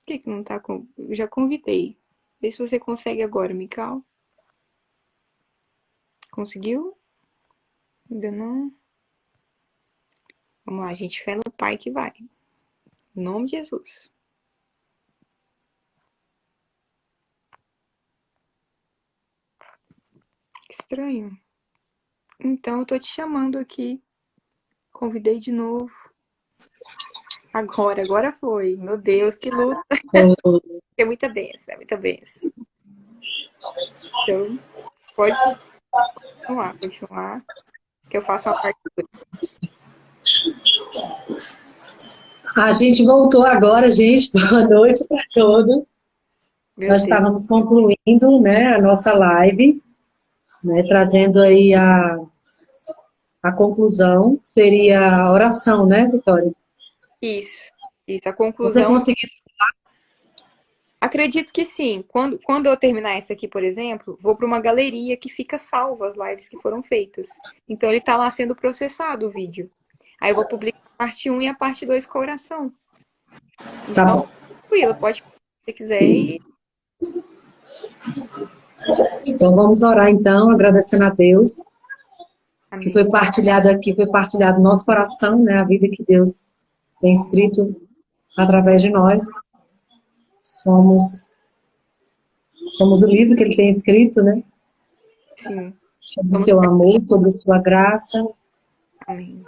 que que não tá com... Eu já convidei. Vê se você consegue agora, Mical. Conseguiu? Ainda não? Vamos lá, gente. Fé no Pai que vai. Em nome de Jesus. Que estranho. Então, eu tô te chamando aqui. Convidei de novo. Agora foi. Meu Deus, que luta. É muita benção, é muita benção. Então, pode continuar, que eu faço a parte. A gente voltou agora, gente. Boa noite para todos. Meu Nós Deus. estávamos concluindo, né, a nossa live, né, trazendo aí a conclusão, seria a oração, né, Vitória? Isso. A Você conclusão. conseguiu? Acredito que sim. Quando eu terminar essa aqui, por exemplo, vou para uma galeria que fica salva as lives que foram feitas. Então ele está lá sendo processado o vídeo. Aí eu vou publicar a parte 1 e a parte 2 com a oração. Tá Então, bom. tranquilo, pode se você quiser e Então vamos orar então, agradecendo a Deus, que amém. foi partilhado aqui, foi partilhado no nosso coração, né, a vida que Deus tem escrito através de nós. Somos o livro que Ele tem escrito, né, Sim. sobre o Vamos seu amor, sobre a sua graça. amém.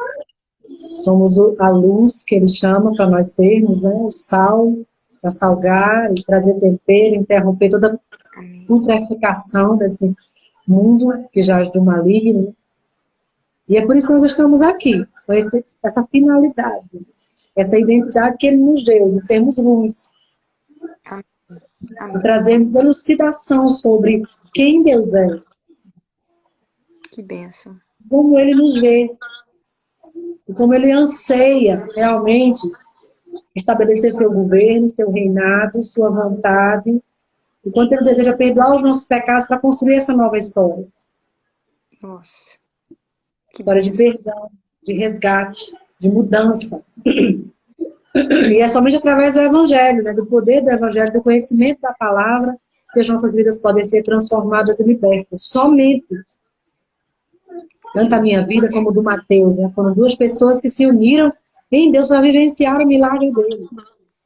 Somos a luz que Ele chama para nós sermos, né, o sal, para salgar e trazer tempero, interromper toda Amém. putrefação desse mundo que jaz do maligno. E é por isso que nós estamos aqui, com essa finalidade, essa identidade que Ele nos deu, de sermos luz, Amém. e Amém. trazendo elucidação sobre quem Deus é, Que bênção. como Ele nos vê, e como Ele anseia realmente estabelecer seu governo, seu reinado, sua vontade, e quanto Ele deseja perdoar os nossos pecados para construir essa nova história. Nossa. Que História de bênção. perdão, de resgate, de mudança. E é somente através do Evangelho, né, do poder do Evangelho, do conhecimento da palavra, que as nossas vidas podem ser transformadas e libertas. Somente. Tanto a minha vida como a do Mateus, né, foram duas pessoas que se uniram em Deus para vivenciar o milagre dele.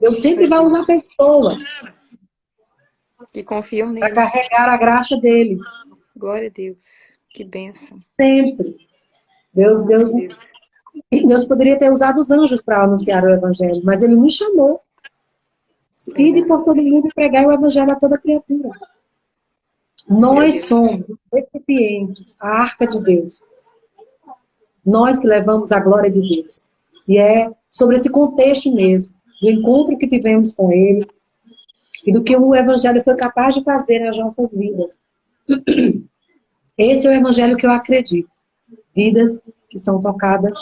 Deus sempre Meu vai usar Deus. pessoas Que confiam para nele. carregar a graça dele. Glória a Deus. Que bênção. Sempre. Deus, Meu Deus, Deus. Deus poderia ter usado os anjos para anunciar o Evangelho, mas ele nos chamou. Ide Verdade. por todo mundo e pregai o Evangelho a toda criatura. Meu Nós Deus. somos os recipientes, a arca de Deus. Nós que levamos a glória de Deus. E é sobre esse contexto mesmo, do encontro que tivemos com Ele e do que o Evangelho foi capaz de fazer nas nossas vidas. Esse é o Evangelho que eu acredito. Vidas que são tocadas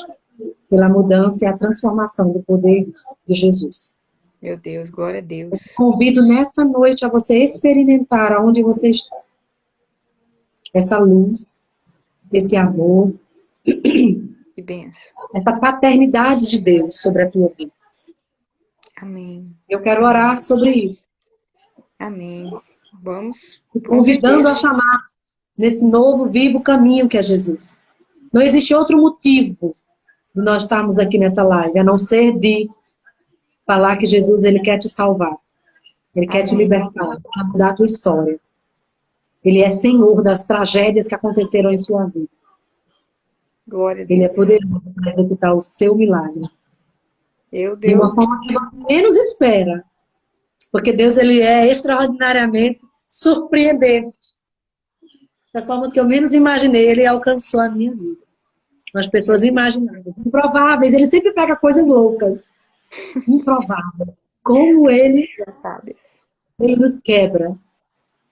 pela mudança e a transformação do poder de Jesus. Meu Deus. Glória a Deus. Convido nessa noite a você experimentar aonde você está. Essa luz, esse amor, Que bênção. essa paternidade de Deus sobre a tua vida. Amém. Eu quero orar sobre isso. Amém. Vamos, E com convidando certeza. a chamar nesse novo, vivo caminho que é Jesus. Não existe outro motivo de nós estarmos aqui nessa live, a não ser de falar que Jesus, Ele quer te salvar. Ele quer te Amém. libertar, quer mudar a tua história. Ele é Senhor das tragédias que aconteceram em sua vida. Glória a Ele é Deus. poderoso para executar o seu milagre. Eu De deu. uma forma que você menos espera. Porque Deus, Ele é extraordinariamente surpreendente. Das formas que eu menos imaginei, Ele alcançou a minha vida. As pessoas imaginavam. Improváveis. Ele sempre pega coisas loucas. Improváveis. Como Já sabe. Ele nos quebra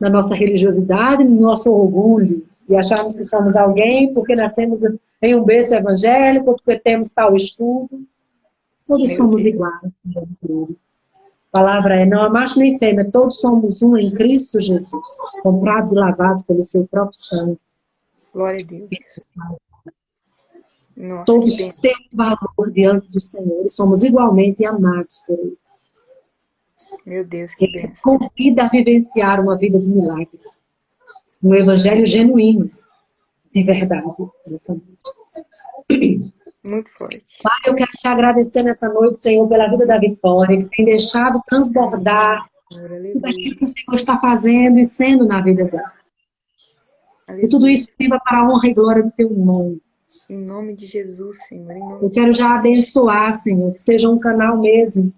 na nossa religiosidade, no nosso orgulho. E acharmos que somos alguém porque nascemos em um berço evangélico, porque temos tal estudo. Todos Meu somos Deus. iguais. A palavra é: não há macho nem fêmea, todos somos um em Cristo Jesus, comprados e lavados pelo seu próprio sangue. Glória a Deus. Nossa, que Todos bênção. temos valor diante do Senhor e somos igualmente amados por Ele. Meu Deus, que Ele bênção. convida a vivenciar uma vida de milagre, um evangelho genuíno, de verdade. Nessa noite. Muito forte. Pai, eu quero te agradecer nessa noite, Senhor, pela vida da Vitória, que tem deixado transbordar Senhor, tudo aquilo aleluia. que o Senhor está fazendo e sendo na vida dela. E tudo Aleluia. isso viva para a honra e glória do teu nome. Em nome de Jesus, Senhor, em nome Eu de quero já abençoar, Senhor, que seja um canal mesmo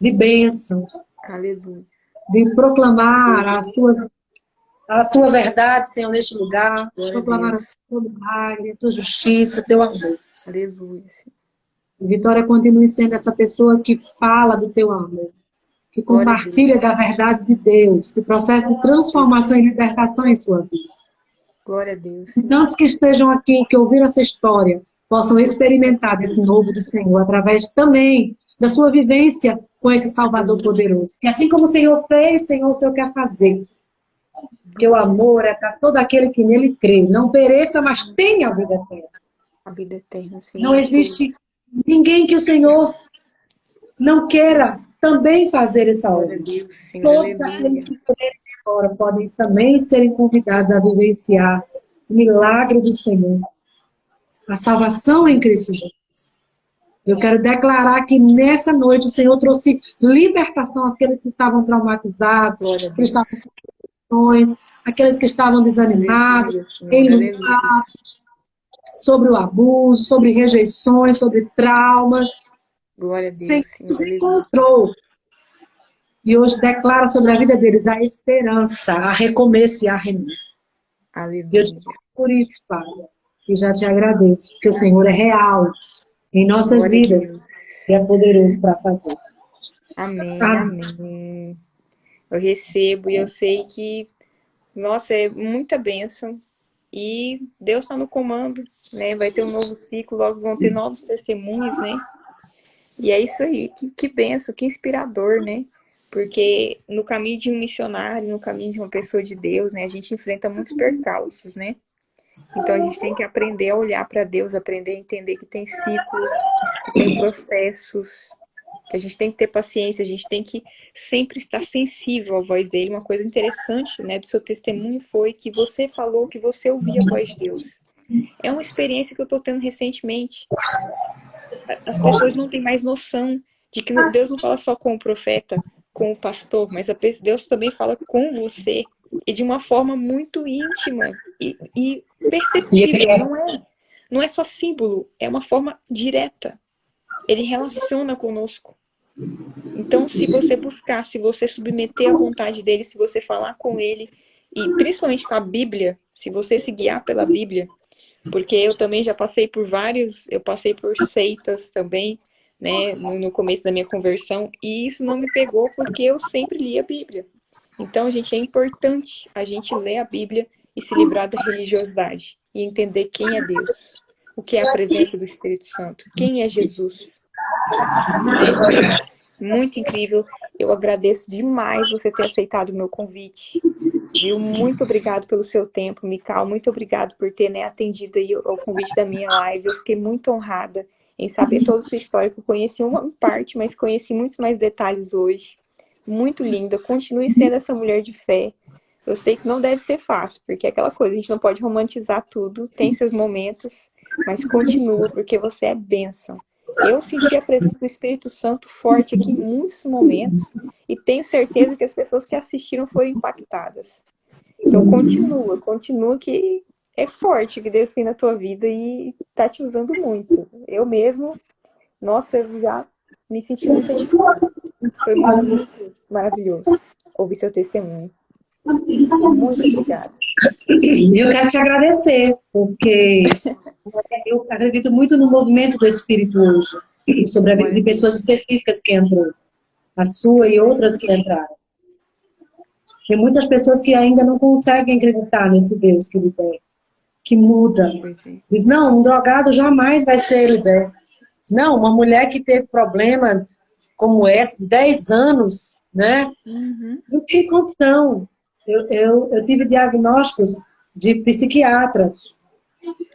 de bênção, Aleluia. de proclamar a tua verdade, Senhor, neste lugar, Glória a proclamar o Deus. teu milagre, a tua justiça, o teu amor. Aleluia, Senhor. E Vitória continue sendo essa pessoa que fala do teu amor, que Glória a Deus. compartilha da verdade de Deus, que processo de transformação e libertação em sua vida. Glória a Deus, E Senhor. tantos que estejam aqui, que ouviram essa história, possam experimentar desse novo do Senhor, através também da sua vivência com esse Salvador poderoso. E assim como o Senhor fez, Senhor, o Senhor quer fazer. Porque o amor é para todo aquele que nele crê. Não pereça, mas tenha a vida eterna. A vida eterna, Senhor. Não existe ninguém que o Senhor não queira também fazer essa Glória a obra. Deus, Senhor. Todos aqueles Aleluia. que crerem agora podem também serem convidados a vivenciar o milagre do Senhor, a salvação em Cristo Jesus. Eu quero declarar que nessa noite o Senhor trouxe libertação àqueles que estavam traumatizados, Glória a que estavam Deus. com questões, aqueles que estavam desanimados, Aleluia, Senhor. em Aleluia. lutar sobre o abuso, sobre rejeições, sobre traumas. Glória a Senhor Deus, Senhor. nos Aleluia. encontrou. E hoje declara sobre a vida deles a esperança, a recomeço e a renovo. E eu te Aleluia. amo por isso, Pai. E já te agradeço, porque o Senhor é real em nossas Glória a vidas Deus. e é poderoso para fazer. Amém, Amém. amém. Eu recebo e eu sei que, nossa, é muita bênção. E Deus está no comando, né? Vai ter um novo ciclo, logo vão ter novos testemunhos, né? E é isso aí, que benção, que inspirador, né? Porque no caminho de um missionário, no caminho de uma pessoa de Deus, né? A gente enfrenta muitos percalços, né? Então a gente tem que aprender a olhar para Deus, aprender a entender que tem ciclos, que tem processos, que a gente tem que ter paciência, a gente tem que sempre estar sensível à voz dele. Uma coisa interessante, né, do seu testemunho foi que você falou que você ouvia a voz de Deus. É uma experiência que eu estou tendo recentemente. As pessoas não têm mais noção de que Deus não fala só com o profeta, com o pastor, mas Deus também fala com você e de uma forma muito íntima e perceptível. Não é só símbolo, é uma forma direta. Ele relaciona conosco. Então, se você buscar, se você submeter à vontade dele, se você falar com ele, e principalmente com a Bíblia, se você se guiar pela Bíblia, porque eu também já passei por eu passei por seitas também, né, no começo da minha conversão, e isso não me pegou porque eu sempre li a Bíblia. Então, gente, é importante a gente ler a Bíblia e se livrar da religiosidade e entender quem é Deus, o que é a presença do Espírito Santo, quem é Jesus, né? Muito incrível. Eu agradeço demais você ter aceitado o meu convite. Viu? Muito obrigado pelo seu tempo, Mical. Muito obrigado por ter, né, atendido aí ao convite da minha live. Eu fiquei muito honrada em saber toda a sua história, que eu conheci uma parte, mas conheci muitos mais detalhes hoje. Muito linda. Continue sendo essa mulher de fé. Eu sei que não deve ser fácil, porque é aquela coisa, a gente não pode romantizar tudo, tem seus momentos, mas continua, porque você é bênção. Eu senti a presença do Espírito Santo forte aqui em muitos momentos e tenho certeza que as pessoas que assistiram foram impactadas. Então continua que é forte que Deus tem na tua vida e tá te usando muito. Eu mesmo, nossa, eu já me senti muito edificada. Foi muito, muito maravilhoso ouvir seu testemunho. Muito obrigada. Eu quero te agradecer, porque eu acredito muito no movimento do Espírito hoje, sobre a vida Glória de a pessoas Deus. específicas que entrou, a sua e Pois é, outras que entraram. Tem muitas pessoas que ainda não conseguem acreditar nesse Deus que liberta, que muda. pois é. Diz, não, um drogado jamais vai ser liberto. Não, uma mulher que teve problema como esse, 10 anos, né? Uhum. Não tem condição. Eu tive diagnósticos de psiquiatras.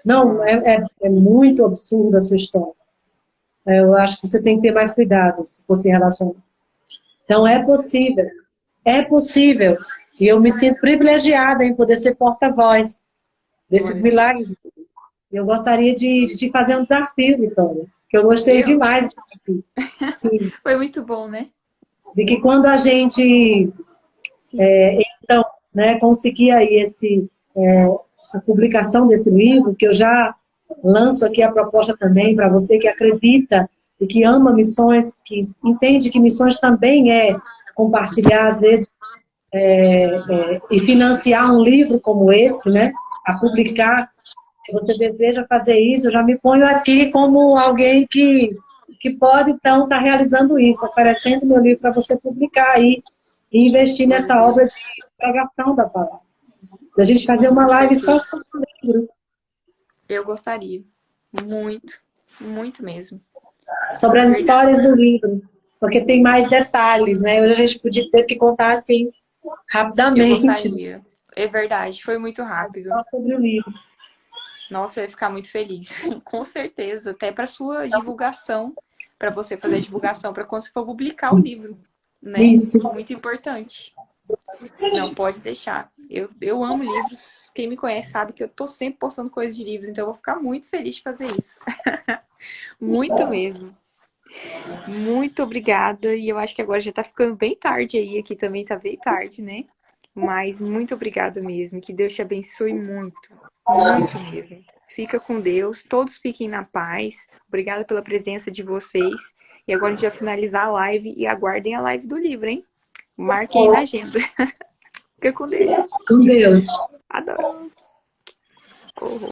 Não, Uau. é muito absurda a sua história. Eu acho que você tem que ter mais cuidado se for se relacionar. Então, é possível. É possível. E eu me sinto privilegiada em poder ser porta-voz desses Glória a milagres. Deus. Eu gostaria de te fazer um desafio, Vitória, que eu gostei Eu? demais disso aqui. Sim, Foi muito bom, né? de que quando a gente, Sim. então, né, conseguir aí essa publicação desse livro, que eu já lanço aqui a proposta também para você que acredita e que ama missões, que entende que missões também é compartilhar, às vezes, e financiar um livro como esse, né, a publicar. Se você deseja fazer isso, eu já me ponho aqui como alguém que pode, então, estar realizando isso, oferecendo meu livro para você publicar aí e investir Glória a nessa obra de Deus. pregação da palavra. Da gente fazer uma Com live só certeza. sobre o livro, Eu gostaria. Muito. Muito mesmo. sobre De as verdade. histórias do livro, porque tem mais detalhes, né? Hoje a gente podia ter que contar assim, Eu rapidamente, gostaria. É verdade, foi muito rápido. só sobre o livro. Nossa, eu ia ficar muito feliz. Com certeza. Até para sua divulgação. Para você fazer a divulgação para quando você for publicar o livro. Né? Isso. Muito importante. Não, pode deixar. Eu amo livros. Quem me conhece sabe que eu tô sempre postando coisas de livros, então eu vou ficar muito feliz de fazer isso. Muito mesmo. Muito obrigada. E eu acho que agora já tá ficando bem tarde aí. Aqui também tá bem tarde, né? Mas muito obrigada mesmo. Que Deus te abençoe muito. Muito mesmo. Fica com Deus. Todos fiquem na paz. Obrigada pela presença de vocês. E agora a gente vai finalizar a live e aguardem a live do livro, hein? Marquem aí na agenda. Fica com Deus. Com Deus. Adoro. Corro.